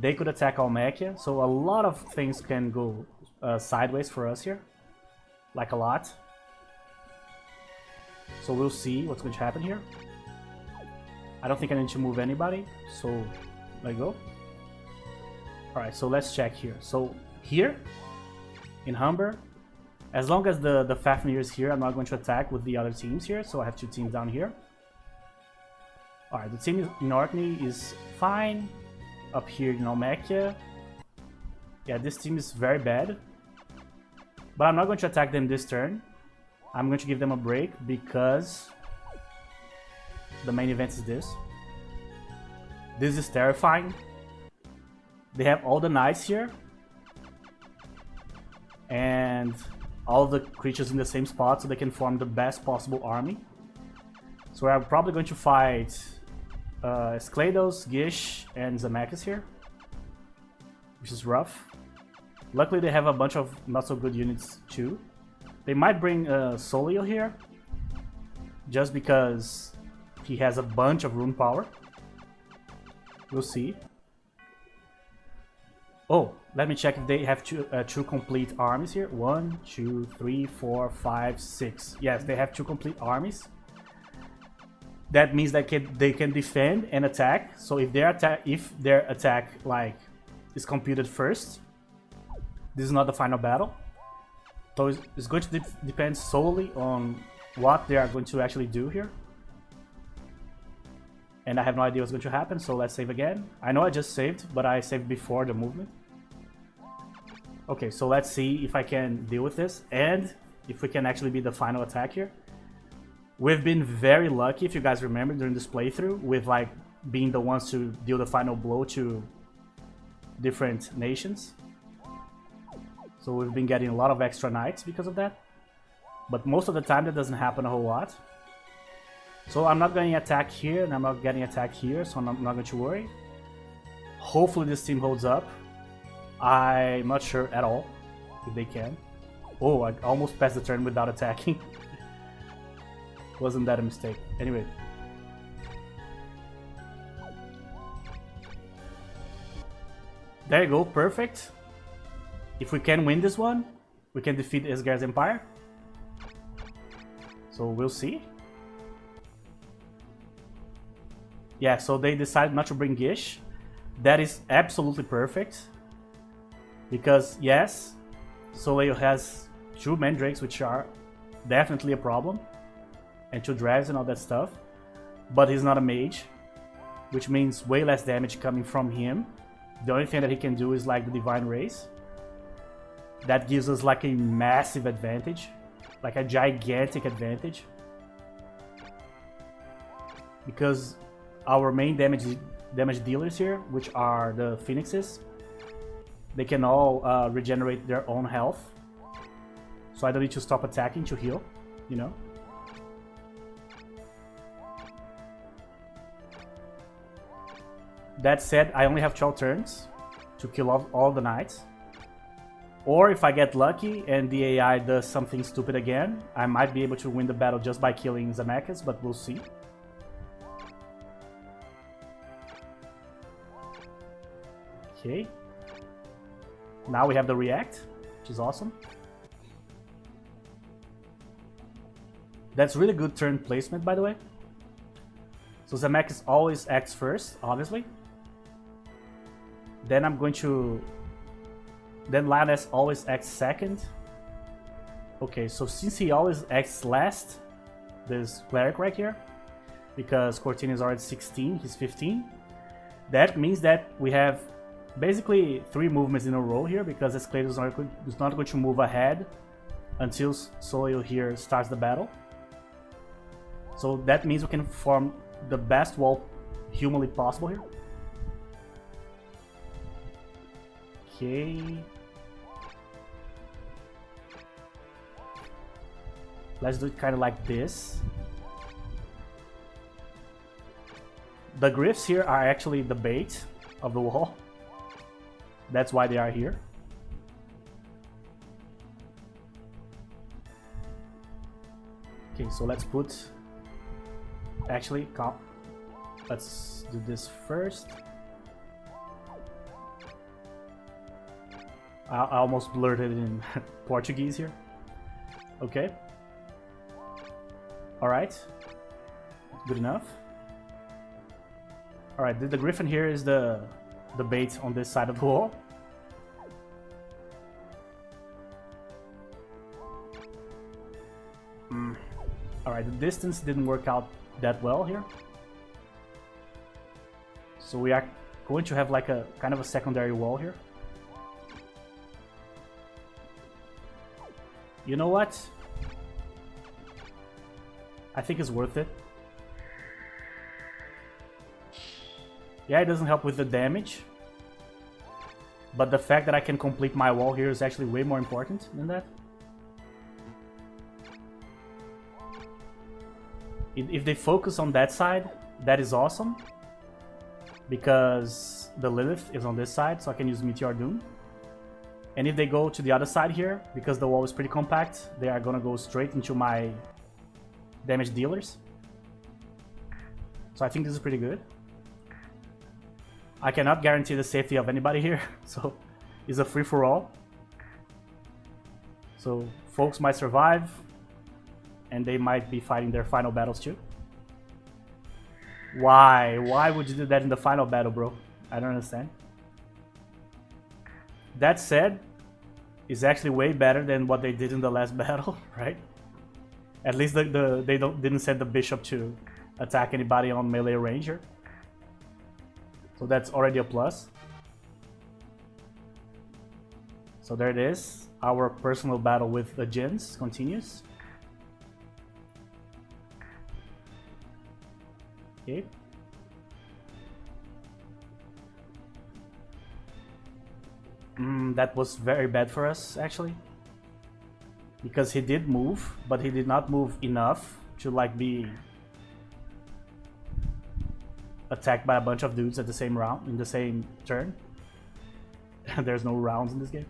They could attack Almekia. So a lot of things can go sideways for us here. Like a lot. So we'll see what's going to happen here. I don't think I need to move anybody. So, let go. Alright, so let's check here. So here, in Humber, as long as the Fafnir is here, I'm not going to attack with the other teams here, so I have two teams down here. Alright, the team in Orkney is fine. Up here in Almekia. Yeah, this team is very bad. But I'm not going to attack them this turn. I'm going to give them a break because the main event is this. This is terrifying. They have all the knights here. And all the creatures in the same spot so they can form the best possible army. So we're probably going to fight Sklados, Gish, and Zemeckis here. Which is rough. Luckily they have a bunch of not so good units too. They might bring Solio here. Just because he has a bunch of rune power. We'll see. Oh, let me check if they have two complete armies here. 1, 2, 3, 4, 5, 6. Yes, they have two complete armies. That means that they can defend and attack. So if their attack like is computed first, this is not the final battle. So it's going to depend solely on what they are going to actually do here. And I have no idea what's going to happen, so let's save again. I know I just saved, but I saved before the movement. Okay, so let's see if I can deal with this and if we can actually be the final attack here. We've been very lucky, if you guys remember, during this playthrough, with like being the ones to deal the final blow to different nations. So we've been getting a lot of extra knights because of that. But most of the time that doesn't happen a whole lot. So I'm not getting attacked here and I'm not getting attacked here, so I'm not going to worry. Hopefully this team holds up. I'm not sure at all if they can. Oh, I almost passed the turn without attacking. Wasn't that a mistake? Anyway. There you go, perfect. If we can win this one, we can defeat Esgar's Empire. So we'll see. Yeah, so they decided not to bring Gish. That is absolutely perfect. Because, yes, Soleo has two mandrakes, which are definitely a problem. And two dragons and all that stuff. But he's not a mage. Which means way less damage coming from him. The only thing that he can do is like the Divine Race. That gives us like a massive advantage. Like a gigantic advantage. Because our main damage dealers here, which are the Phoenixes, they can all regenerate their own health. So I don't need to stop attacking to heal, you know. That said, I only have 12 turns to kill off all the knights. Or if I get lucky and the AI does something stupid again, I might be able to win the battle just by killing Zemeckis, but we'll see. Okay. Now we have the react, which is awesome. That's really good turn placement, by the way. So Zemeckis always acts first, obviously. Then I'm going to... Then Lioness always acts second. Okay, so since he always acts last, there's Cleric right here. Because Cortina is already 16, he's 15. That means that we have basically 3 movements in a row here, because Esclados is not going to move ahead until Solio here starts the battle. So that means we can form the best wall humanly possible here. Okay. Let's do it kind of like this. The glyphs here are actually the bait of the wall. That's why they are here. Okay, so let's put... Actually, let's do this first. I almost blurted in Portuguese here. Okay. Alright. Good enough. Alright, the griffin here is the bait on this side of the wall. Alright, the distance didn't work out that well here. So we are going to have like a kind of a secondary wall here. You know what? I think it's worth it. Yeah, it doesn't help with the damage. But the fact that I can complete my wall here is actually way more important than that. If they focus on that side, that is awesome. Because the Lilith is on this side, so I can use Meteor Doom. And if they go to the other side here, because the wall is pretty compact, they are gonna go straight into my damage dealers. So I think this is pretty good. I cannot guarantee the safety of anybody here, so it's a free-for-all. So folks might survive, and they might be fighting their final battles too. Why? Why would you do that in the final battle, bro? I don't understand. That said, it's actually way better than what they did in the last battle, right? At least they didn't send the bishop to attack anybody on melee ranger. So that's already a plus. So there it is. Our personal battle with the Jins continues. Okay. That was very bad for us, actually. Because he did move, but he did not move enough to like be attacked by a bunch of dudes at the same round, in the same turn. There's no rounds in this game.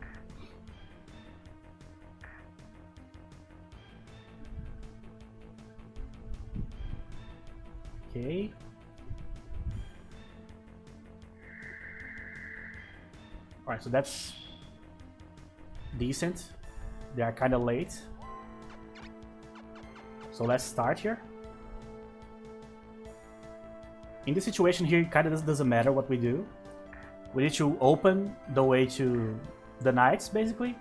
Okay. Alright, so that's decent. They are kind of late. So let's start here. In this situation here, it kind of doesn't matter what we do. We need to open the way to the knights, basically.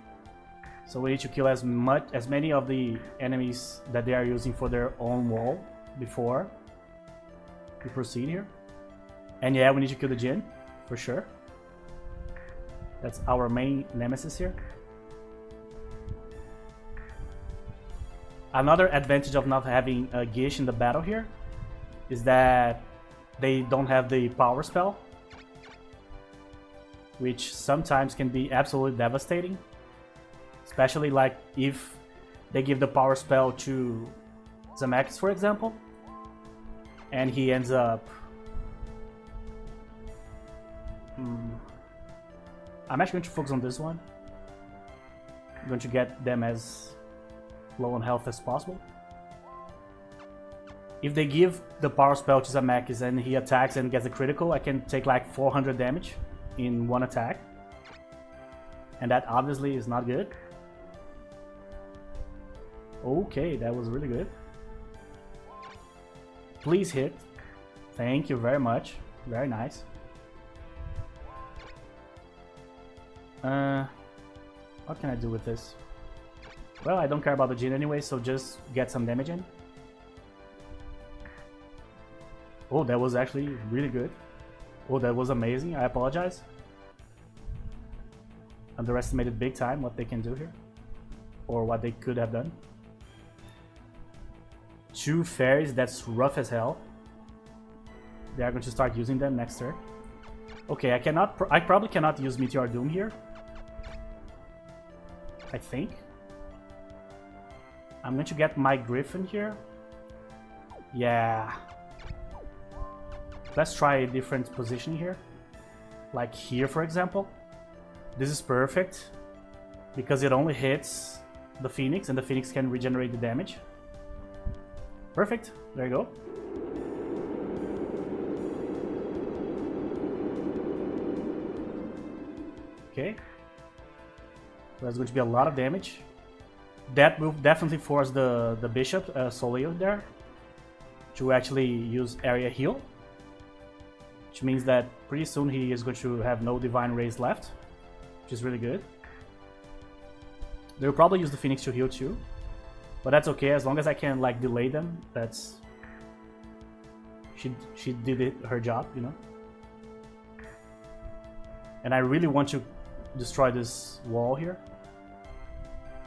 So we need to kill as many of the enemies that they are using for their own wall before we proceed here. And yeah, we need to kill the Jin, for sure. That's our main nemesis here. Another advantage of not having a Gish in the battle here is that they don't have the power spell, which sometimes can be absolutely devastating. Especially like if they give the power spell to Zemeckis, for example, and he ends up... I'm actually going to focus on this one. I'm going to get them as low on health as possible. If they give the power spell to Zemeckis and he attacks and gets a critical, I can take like 400 damage in one attack. And that obviously is not good. Okay, that was really good. Please hit. Thank you very much. Very nice. What can I do with this? Well, I don't care about the Jin anyway, so just get some damage in. Oh, that was actually really good. Oh, that was amazing. I apologize. Underestimated big time what they can do here. Or what they could have done. 2 fairies, that's rough as hell. They are going to start using them next turn. Okay, I probably cannot use Meteor Doom here. I think. I'm going to get my Griffin here. Yeah. Let's try a different position here. Like here, for example. This is perfect. Because it only hits the Phoenix, and the Phoenix can regenerate the damage. Perfect. There you go. Okay. There's going to be a lot of damage. That will definitely force the Bishop, Solio there, to actually use area heal. Which means that pretty soon he is going to have no Divine Rays left, which is really good. They will probably use the Phoenix to heal too. But that's okay, as long as I can like delay them. That's she did her job, you know. And I really want to destroy this wall here.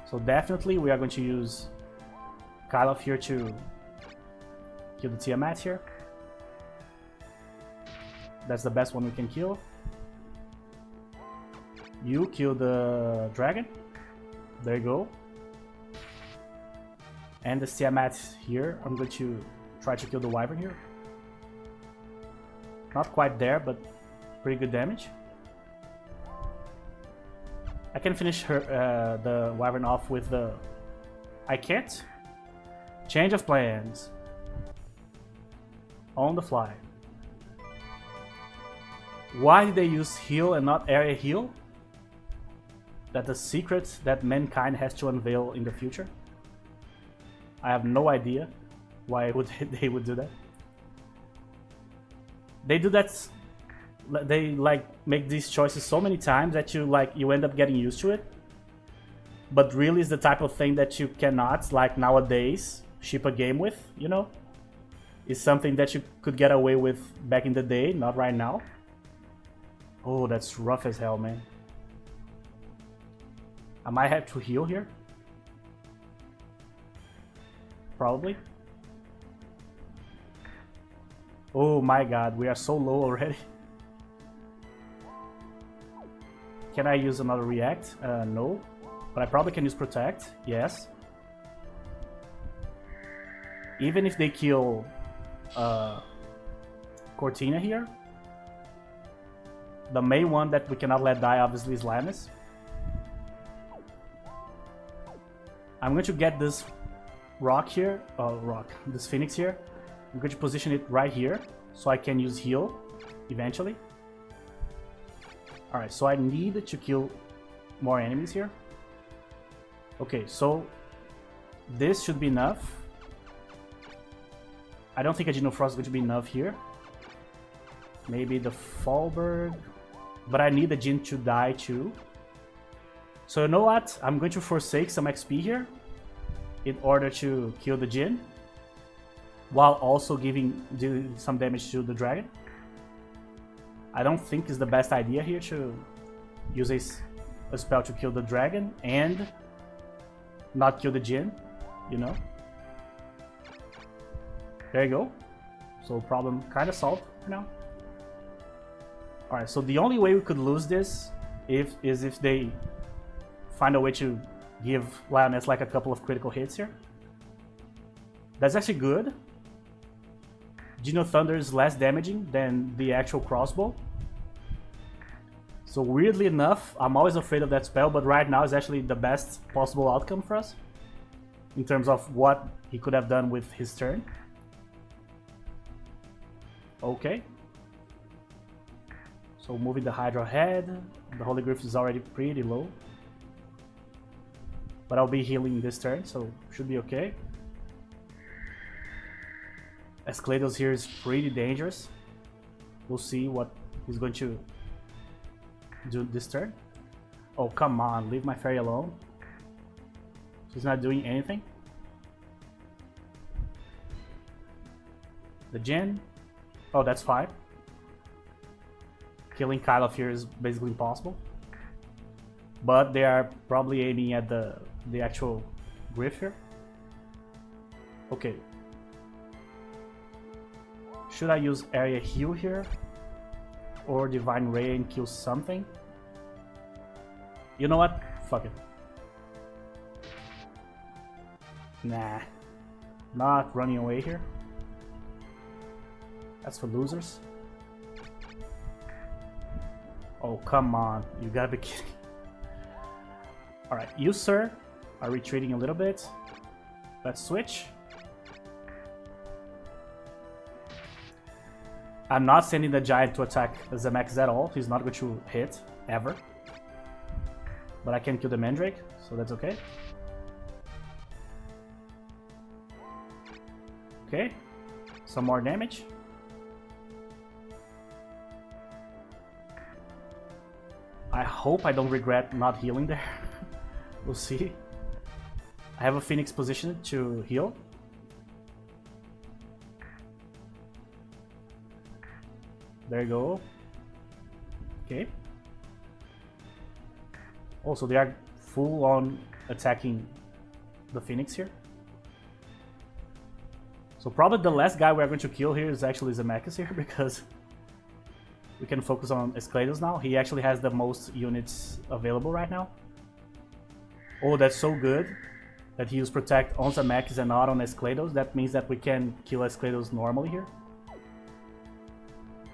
So definitely we are going to use Kyloff here to kill the Tiamat here. That's the best one we can kill. You kill the dragon. There you go. And the Tiamat here. I'm going to try to kill the Wyvern here. Not quite there, but pretty good damage. I can finish her, the Wyvern off with the... I can't. Change of plans. On the fly. Why did they use heal and not area heal? That's a secret that mankind has to unveil in the future. I have no idea why they would do that. They do that. They like make these choices so many times that you end up getting used to it. But really, it's the type of thing that you cannot, like nowadays, ship a game with. You know, it's something that you could get away with back in the day, not right now. Oh, that's rough as hell, man. I might have to heal here. Probably. Oh my god, we are so low already. Can I use another react? No. But I probably can use protect. Yes. Even if they kill Cortina here, the main one that we cannot let die obviously is Lannis. I'm going to get this rock here, this phoenix here. I'm going to position it right here so I can use heal eventually. Alright, so I need to kill more enemies here. Okay, so this should be enough. I don't think a Geno Frost is going to be enough here. Maybe the Fallberg. But I need the Jin to die too. So you know what? I'm going to forsake some XP here in order to kill the Jin, while also doing some damage to the dragon. I don't think it's the best idea here to use a spell to kill the dragon and not kill the Jin, you know? There you go. So problem kind of solved for now. Alright, so the only way we could lose this is if they find a way to give Lioness like a couple of critical hits here. That's actually good. Geno Thunder is less damaging than the actual crossbow. So weirdly enough, I'm always afraid of that spell, but right now is actually the best possible outcome for us in terms of what he could have done with his turn. Okay. So moving the Hydra ahead, the Holy Glyph is already pretty low. But I'll be healing this turn, so should be okay. Escalados here is pretty dangerous. We'll see what he's going to do this turn. Oh, come on, leave my fairy alone. He's not doing anything. The Jin. Oh, that's fine. Killing Kyloff here is basically impossible. But they are probably aiming at the actual Glyph here. Okay. Should I use area heal here? Or Divine Ray and kill something? You know what? Fuck it. Nah. Not running away here. That's for losers. Oh, come on. You gotta be kidding. Alright, you, sir, are retreating a little bit. Let's switch. I'm not sending the giant to attack the Zemeckis at all. He's not going to hit, ever. But I can kill the Mandrake, so that's okay. Okay. Some more damage. I hope I don't regret not healing there. We'll see. I have a Phoenix positioned to heal. There you go. Okay. Also, they are full on attacking the Phoenix here. So probably the last guy we're going to kill here is actually Zemeckis here, because we can focus on Esclados now. He actually has the most units available right now. Oh, that's so good that he used Protect on Zemeckis and not on Esclados. That means that we can kill Esclados normally here,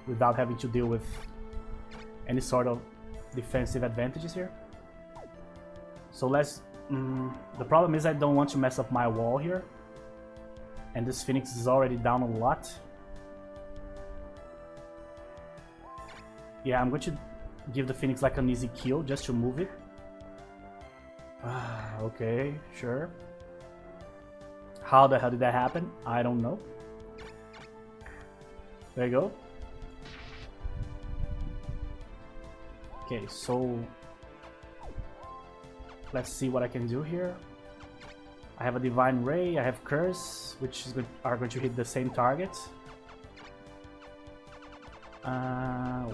without having to deal with any sort of defensive advantages here. So let's... the problem is I don't want to mess up my wall here. And this Phoenix is already down a lot. Yeah, I'm going to give the Phoenix like an easy kill just to move it. Okay, sure. How the hell did that happen? I don't know. There you go. Okay, so let's see what I can do here. I have a Divine Ray, I have Curse, which is are going to hit the same target.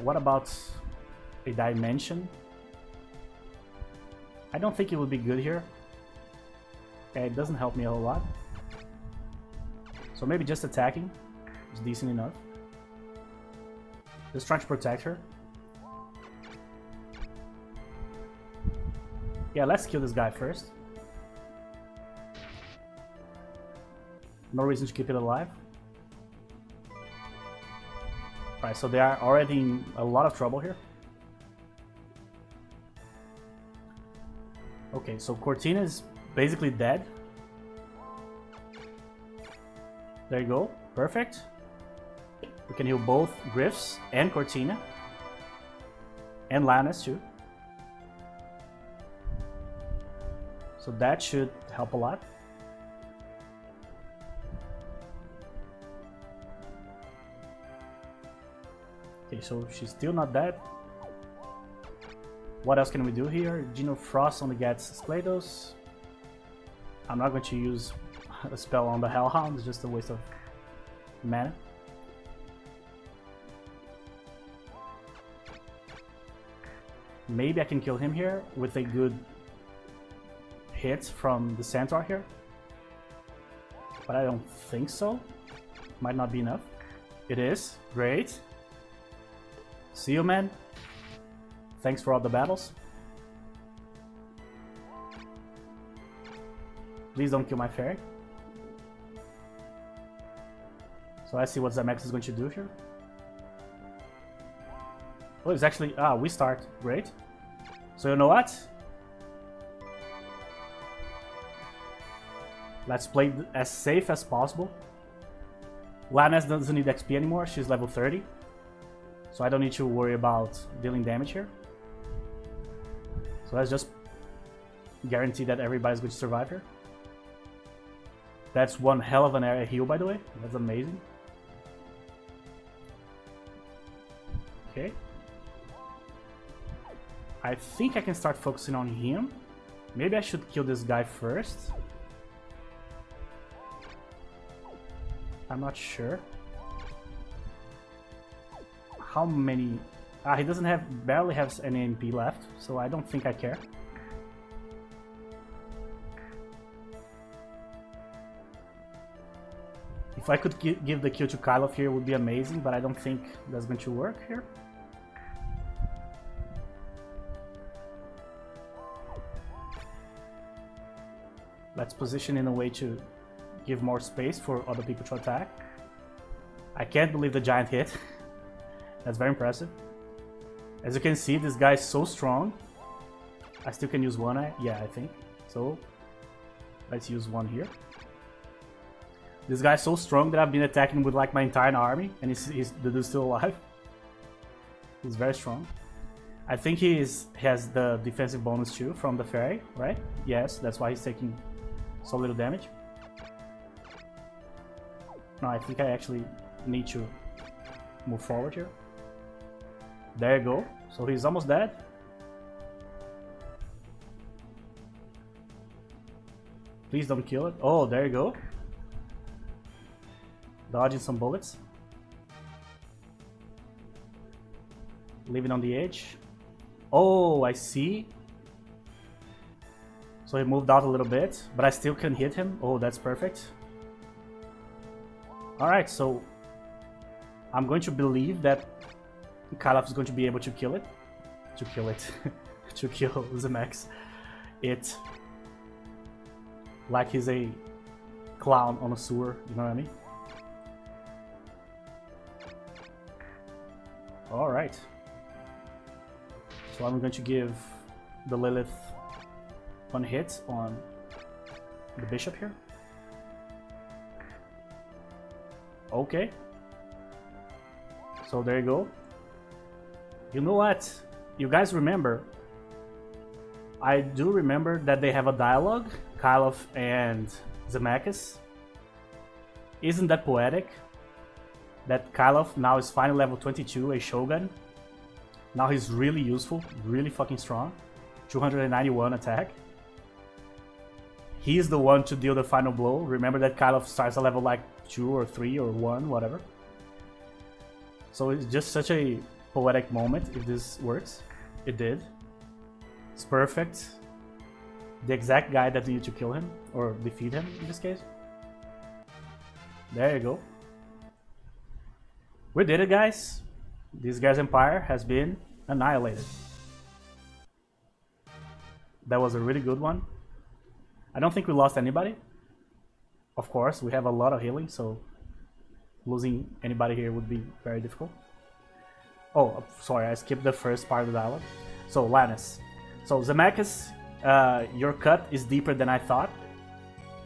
What about a Dimension? I don't think it would be good here. Okay, it doesn't help me a whole lot. So maybe just attacking is decent enough. Just trying to protect her. Yeah, let's kill this guy first. No reason to keep it alive. Right, so they are already in a lot of trouble here. Okay, so Cortina is basically dead. There you go, perfect. We can heal both Griffs and Cortina. And Lannis too. So that should help a lot. Okay, so she's still not dead. What else can we do here? Geno Frost only gets Splados. I'm not going to use a spell on the Hellhound, it's just a waste of mana. Maybe I can kill him here with a good hit from the Centaur here. But I don't think so. Might not be enough. It is. Great. See you, man. Thanks for all the battles. Please don't kill my fairy. So let's see what Zemeckis is going to do here. Oh, it's actually... we start. Great. So you know what? Let's play as safe as possible. Lannis doesn't need XP anymore. She's level 30. So I don't need to worry about dealing damage here. So let's just guarantee that everybody's going to survive here. That's one hell of an area heal, by the way. That's amazing. Okay. I think I can start focusing on him. Maybe I should kill this guy first. I'm not sure. How many... he doesn't have... barely has any MP left, so I don't think I care. If I could give the kill to Kylov here, it would be amazing, but I don't think that's going to work here. Let's position in a way to give more space for other people to attack. I can't believe the giant hit. That's very impressive. As you can see, this guy is so strong. I still can use one eye. Yeah, I think. So, let's use one here. This guy is so strong that I've been attacking with like my entire army, and the dude's still alive. He's very strong. I think he has the defensive bonus too from the fairy, right? Yes, that's why he's taking so little damage. No, I think I actually need to move forward here. There you go. So he's almost dead. Please don't kill it. Oh, there you go. Dodging some bullets. Leaving on the edge. Oh, I see. So he moved out a little bit, but I still can hit him. Oh, that's perfect. Alright, so I'm going to believe that Karloff is going to be able to kill it. To kill Zemax. It. Like he's a clown on a sewer, you know what I mean? Alright. So I'm going to give the Lilith one hit on the bishop here. Okay. So there you go. You know what? You guys remember? I do remember that they have a dialogue, Karloff and Zemax. Isn't that poetic? That Karloff now is finally level 22, a Shogun. Now he's really useful, really fucking strong. 291 attack. He's the one to deal the final blow. Remember that Karloff starts at level like 2 or 3 or 1, whatever. So it's just such a poetic moment if this works. It did. It's perfect. The exact guy that needed to kill him, or defeat him in this case. There you go. We did it, guys. This guy's empire has been annihilated. That was a really good one. I don't think we lost anybody. Of course, we have a lot of healing, so losing anybody here would be very difficult. Oh, sorry, I skipped the first part of the dialogue. So, Lannis. So, Zemax, your cut is deeper than I thought.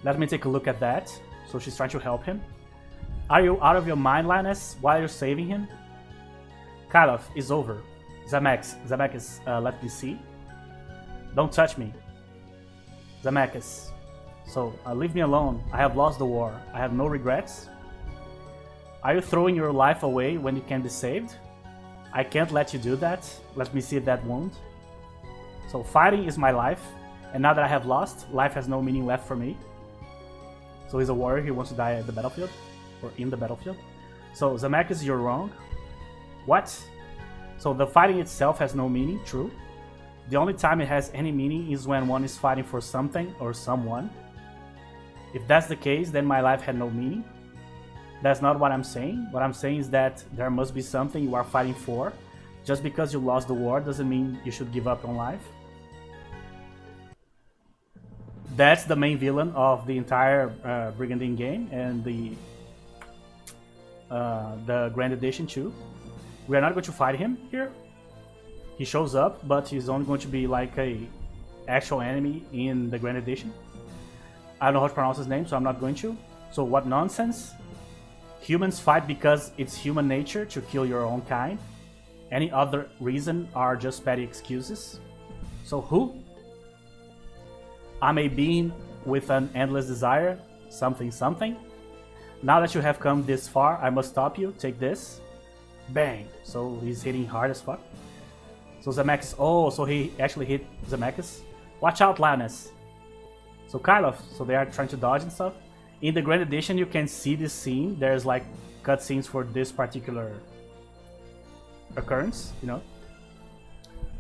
Let me take a look at that. So, she's trying to help him. Are you out of your mind, Lannis? Why are you saving him? Karloff is over. Zemax, let me see. Don't touch me. Zemax. So, leave me alone. I have lost the war. I have no regrets. Are you throwing your life away when you can be saved? I can't let you do that. Let me see that wound. So, fighting is my life. And now that I have lost, life has no meaning left for me. So he's a warrior. He wants to die at the battlefield. Or in the battlefield. So, Zemax, you're wrong. What? So the fighting itself has no meaning, true. The only time it has any meaning is when one is fighting for something or someone. If that's the case, then my life had no meaning. That's not what I'm saying. What I'm saying is that there must be something you are fighting for. Just because you lost the war doesn't mean you should give up on life. That's the main villain of the entire Brigandine game and the Grand Edition too. We are not going to fight him here. He shows up, but he's only going to be like a actual enemy in the Grand Edition. I don't know how to pronounce his name, so I'm not going to. So what nonsense? Humans fight because it's human nature to kill your own kind. Any other reason are just petty excuses. So who? I'm a being with an endless desire, something. Now that you have come this far, I must stop you. Take this. Bang. So he's hitting hard as fuck. So Zemax, oh, so he actually hit Zemax. Watch out, Lannis. So Karloff, so they are trying to dodge and stuff. In the Grand Edition, you can see this scene. There's like cutscenes for this particular occurrence, you know.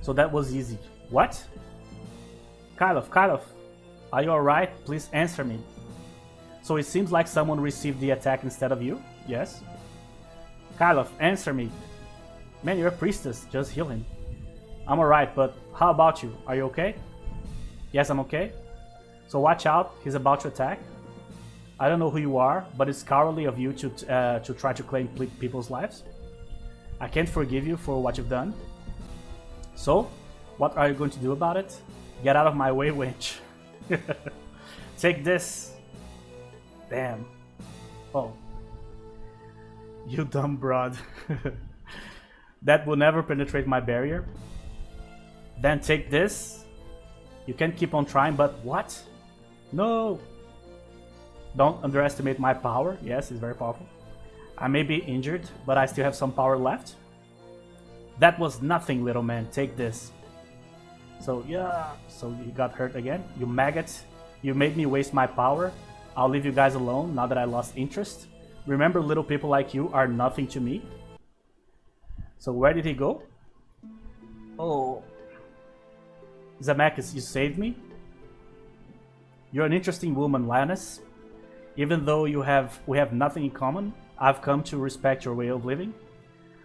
So that was easy. What? Karloff, are you alright? Please answer me. So it seems like someone received the attack instead of you. Yes. Karloff, answer me. Man, you're a priestess. Just heal him. I'm alright, but how about you? Are you okay? Yes, I'm okay. So watch out. He's about to attack. I don't know who you are, but it's cowardly of you to try to claim people's lives. I can't forgive you for what you've done. So, what are you going to do about it? Get out of my way, wench. Take this. Damn. Oh. You dumb broad. That will never penetrate my barrier. Then take this. You can keep on trying, but what? No. Don't underestimate my power. Yes, it's very powerful. I may be injured, but I still have some power left. That was nothing, little man. Take this. So, yeah. So, you got hurt again. You maggot. You made me waste my power. I'll leave you guys alone now that I lost interest. Remember, little people like you are nothing to me. So where did he go? Oh. Zemeckis, you saved me. You're an interesting woman, Lioness. Even though we have nothing in common, I've come to respect your way of living.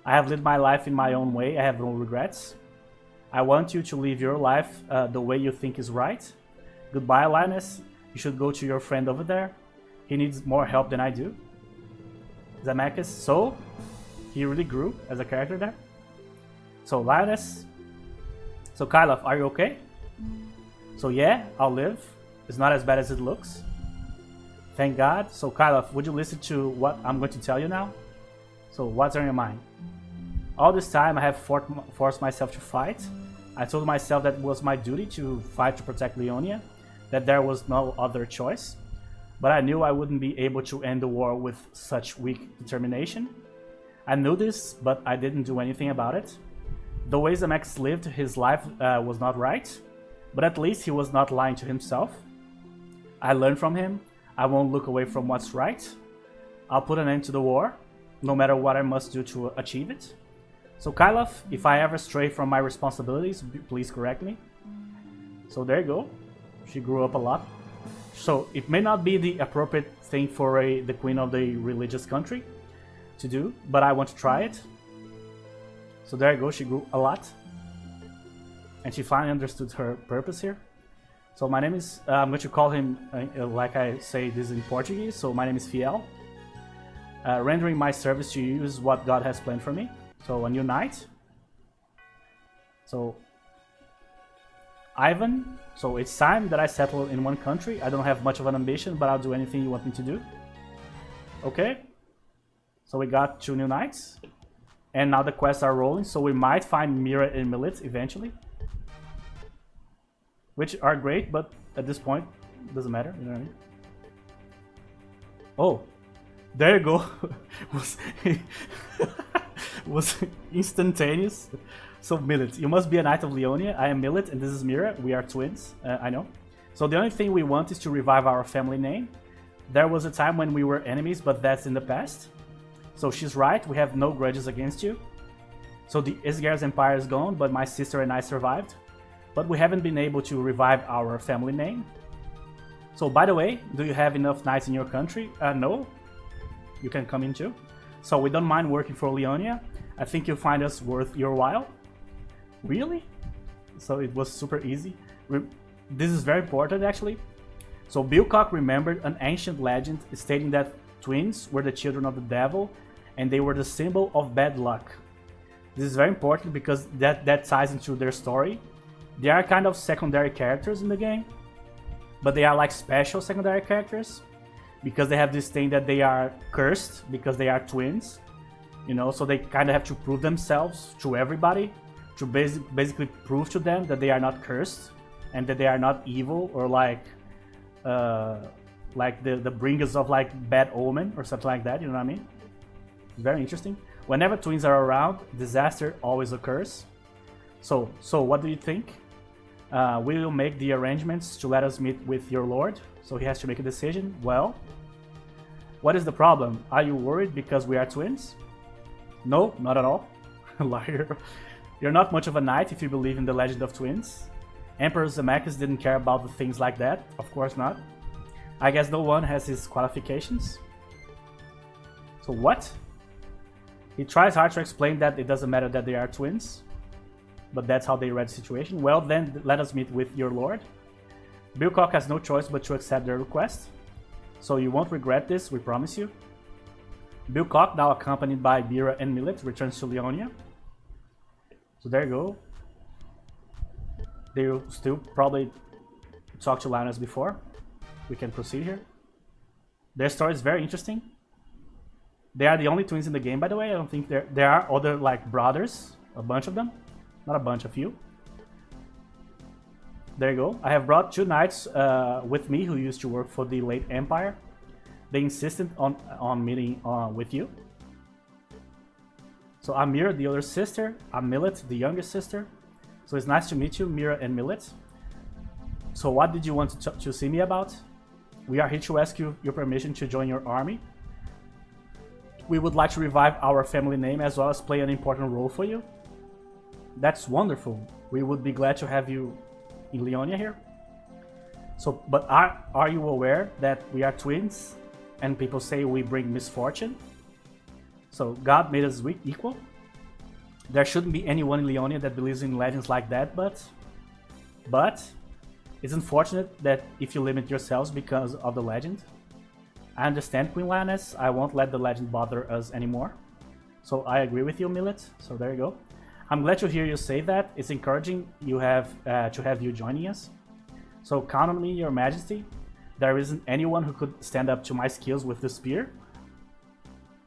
I have lived my life in my own way. I have no regrets. I want you to live your life the way you think is right. Goodbye, Linus. You should go to your friend over there. He needs more help than I do. Zemeckis. So, he really grew as a character there. So, Linus. So, Kylov, are you okay? So, yeah, I'll live. It's not as bad as it looks. Thank God. So, Kylov, would you listen to what I'm going to tell you now? So, what's on your mind? All this time, I have forced myself to fight. I told myself that it was my duty to fight to protect Leonia, that there was no other choice. But I knew I wouldn't be able to end the war with such weak determination. I knew this, but I didn't do anything about it. The way Zemeckis lived his life was not right, but at least he was not lying to himself. I learned from him. I won't look away from what's right. I'll put an end to the war, no matter what I must do to achieve it. So Kylov, if I ever stray from my responsibilities, please correct me. So there you go. She grew up a lot. So it may not be the appropriate thing for the queen of the religious country to do, but I want to try it. So there you go, she grew a lot. And she finally understood her purpose here. So my name is, I'm going to call him, like I say this in Portuguese, so my name is Fiel. Rendering my service to you is what God has planned for me. So a new knight. So Ivan. So it's time that I settle in one country. I don't have much of an ambition, but I'll do anything you want me to do. Okay. So we got 2 new knights. And now the quests are rolling, so we might find Mira and Millet eventually. Which are great, but at this point, it doesn't matter, you know what I mean? Oh, there you go. was instantaneous. So Millet, you must be a knight of Leonia. I am Millet and this is Mira. We are twins, I know. So the only thing we want is to revive our family name. There was a time when we were enemies, but that's in the past. So she's right, we have no grudges against you. So the Isgar's empire is gone, but my sister and I survived. But we haven't been able to revive our family name. So by the way, do you have enough knights in your country? No. You can come in too. So we don't mind working for Leonia. I think you'll find us worth your while. Really? So it was super easy. This is very important actually. So Bilcock remembered an ancient legend stating that twins were the children of the devil and they were the symbol of bad luck. This is very important because that ties into their story. They are kind of secondary characters in the game, but they are like special secondary characters because they have this thing that they are cursed because they are twins, you know, so they kind of have to prove themselves to everybody to basically prove to them that they are not cursed and that they are not evil or like the bringers of like bad omen or something like that, you know what I mean? It's very interesting. Whenever twins are around, disaster always occurs. So what do you think? We will make the arrangements to let us meet with your lord, so he has to make a decision. Well, what is the problem? Are you worried because we are twins? No, not at all. Liar. You're not much of a knight if you believe in the legend of twins. Emperor Zemeckis didn't care about the things like that, of course not. I guess no one has his qualifications. So what? He tries hard to explain that it doesn't matter that they are twins, but that's how they read the situation. Well then, let us meet with your lord. Bilcock has no choice but to accept their request. So you won't regret this, we promise you. Bilcock, now accompanied by Mira and Millet, returns to Leonia. So there you go. They will still probably talk to Linus before. We can proceed here. Their story is very interesting. They are the only twins in the game, by the way. I don't think there are other like brothers, a bunch of them. Not a bunch, a few. There you go. I have brought 2 knights with me who used to work for the late Empire. They insisted on meeting with you. So I'm Mira, the older sister. I'm Millet, the youngest sister. So it's nice to meet you, Mira and Millet. So what did you want to see me about? We are here to ask you your permission to join your army. We would like to revive our family name as well as play an important role for you. That's wonderful. We would be glad to have you in Leonia here. So, but are you aware that we are twins and people say we bring misfortune? So God made us equal. There shouldn't be anyone in Leonia that believes in legends like that, but it's unfortunate that if you limit yourselves because of the legend. I understand, Queen Lioness. I won't let the legend bother us anymore. So I agree with you, Millet. So there you go. I'm glad to hear you say that. It's encouraging to have you joining us. So count on me, Your Majesty. There isn't anyone who could stand up to my skills with the spear.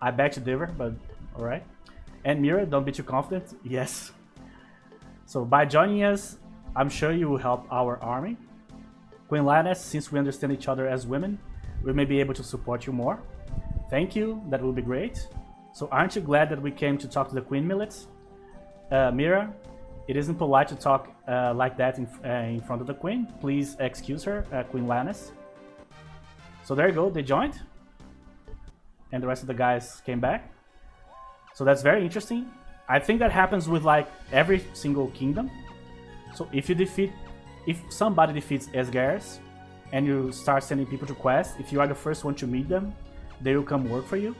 I beg to differ, but alright. And Mira, don't be too confident. Yes. So by joining us, I'm sure you will help our army. Queen Lioness, since we understand each other as women, we may be able to support you more. Thank you, that will be great. So aren't you glad that we came to talk to the Queen, Millet? Mira, it isn't polite to talk like that in front of the Queen. Please excuse her, Queen Lioness. So there you go, they joined. And the rest of the guys came back. So that's very interesting. I think that happens with like every single kingdom. So if somebody defeats Esgares and you start sending people to quests, if you are the first one to meet them, they will come work for you.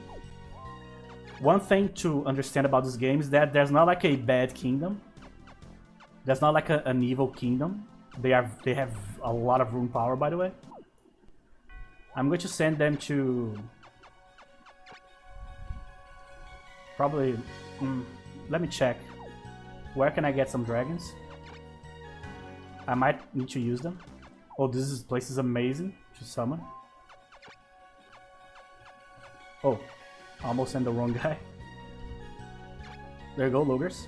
One thing to understand about this game is that there's not like a bad kingdom. There's not like an evil kingdom. They have a lot of room power, by the way. I'm going to send them to probably. Let me check. Where can I get some dragons? I might need to use them. Oh, this place is amazing to summon. Oh, almost sent the wrong guy. There you go, Logers.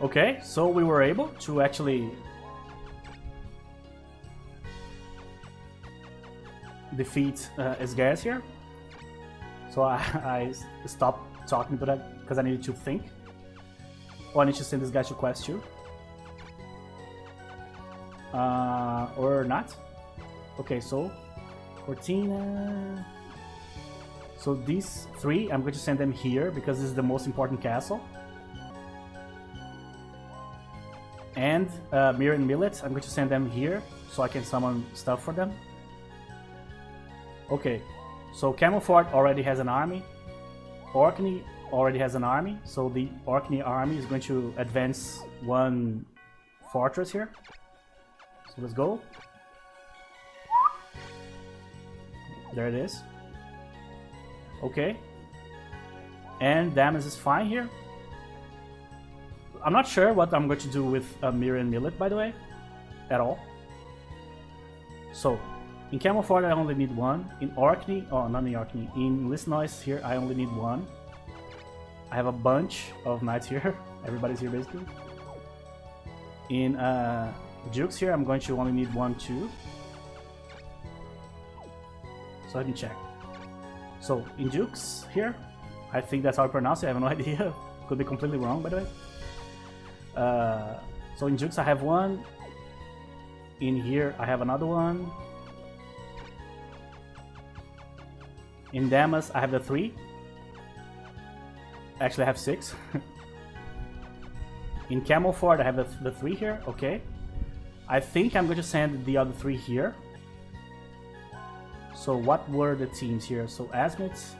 Okay, so we were able to actually defeat Esgares here. So I stopped talking to that because I needed to think. Oh, I need to send this guy to quest too. Or not. Okay, so Cortina. So these three, I'm going to send them here because this is the most important castle. And Mira and Millet, I'm going to send them here so I can summon stuff for them. Okay, so Camelford already has an army. Orkney already has an army, so the Orkney army is going to advance one fortress here. So let's go. There it is. Okay. And damage is fine here. I'm not sure what I'm going to do with Mira and Millet, by the way, at all. So, in Camelford I only need one. In Orkney, oh, not in Orkney, in Listnoise here I only need one. I have a bunch of knights here. Everybody's here basically. In Jukes here I'm going to only need 1, 2. So let me check. So in Jukes here, I think that's how I pronounce it, I have no idea. Could be completely wrong, by the way. So in Jukes I have one. In here I have another one. In Damas I have the 3. Actually I have 6. In Camelford I have the 3 here, okay. I think I'm going to send the other 3 here. So what were the teams here? So Asmits.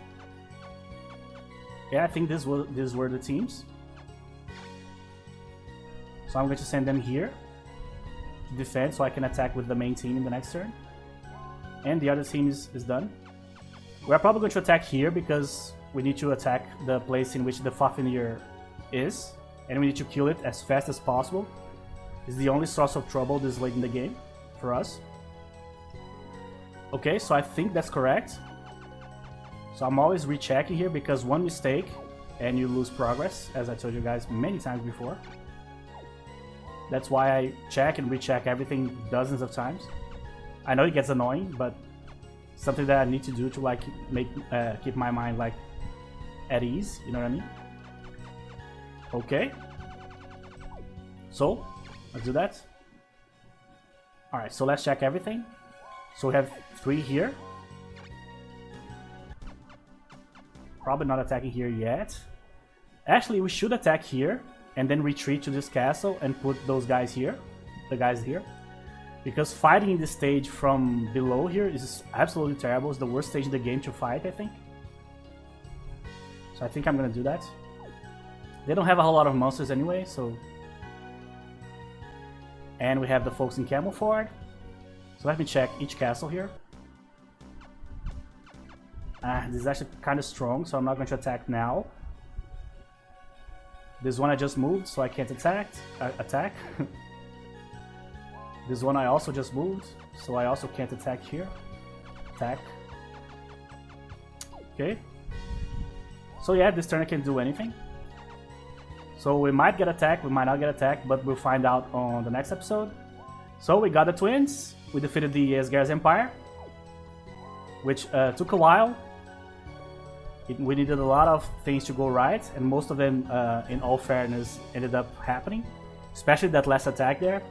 Yeah, I think these were the teams. So I'm going to send them here to defend so I can attack with the main team in the next turn. And the other team is done. We're probably going to attack here because we need to attack the place in which the Fafnir is. And we need to kill it as fast as possible. It's the only source of trouble this late in the game for us. Okay, so I think that's correct. So I'm always rechecking here because one mistake and you lose progress, as I told you guys many times before. That's why I check and recheck everything dozens of times. I know it gets annoying, but something that I need to do to like keep my mind like at ease, you know what I mean? Okay. So, let's do that. Alright, so let's check everything. So we have 3 here. Probably not attacking here yet. Actually, we should attack here and then retreat to this castle and put those guys here. The guys here. Because fighting in this stage from below here is absolutely terrible. It's the worst stage in the game to fight, I think. So I think I'm gonna do that. They don't have a whole lot of monsters anyway, so... And we have the folks in Camelford. So let me check each castle here. This is actually kind of strong, so I'm not going to attack now. This one I just moved, so I can't attack. This one I also just moved, so I also can't attack here. Attack. Okay. So yeah, this turn I can do anything. So we might get attacked, we might not get attacked, but we'll find out on the next episode. So we got the twins. We defeated the Asgar's Empire, which took a while. We needed a lot of things to go right, and most of them, in all fairness, ended up happening. Especially that last attack there.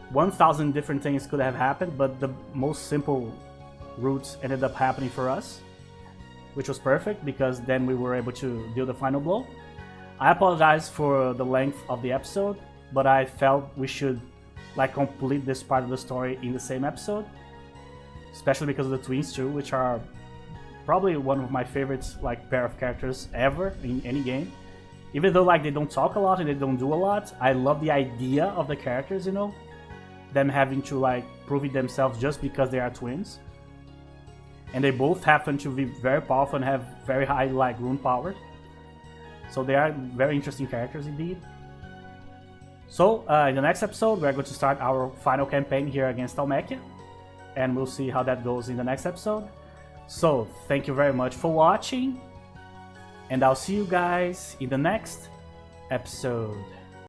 1,000 different things could have happened, but the most simple routes ended up happening for us, which was perfect because then we were able to deal the final blow. I apologize for the length of the episode, but I felt we should complete this part of the story in the same episode, especially because of the twins too, which are probably one of my favorites pair of characters ever in any game. Even though they don't talk a lot and they don't do a lot, I love the idea of the characters, you know, them having to prove themselves just because they are twins. And they both happen to be very powerful and have very high rune power. So they are very interesting characters indeed. So in the next episode we're going to start our final campaign here against Almekia, and we'll see how that goes in the next episode. So thank you very much for watching, and I'll see you guys in the next episode.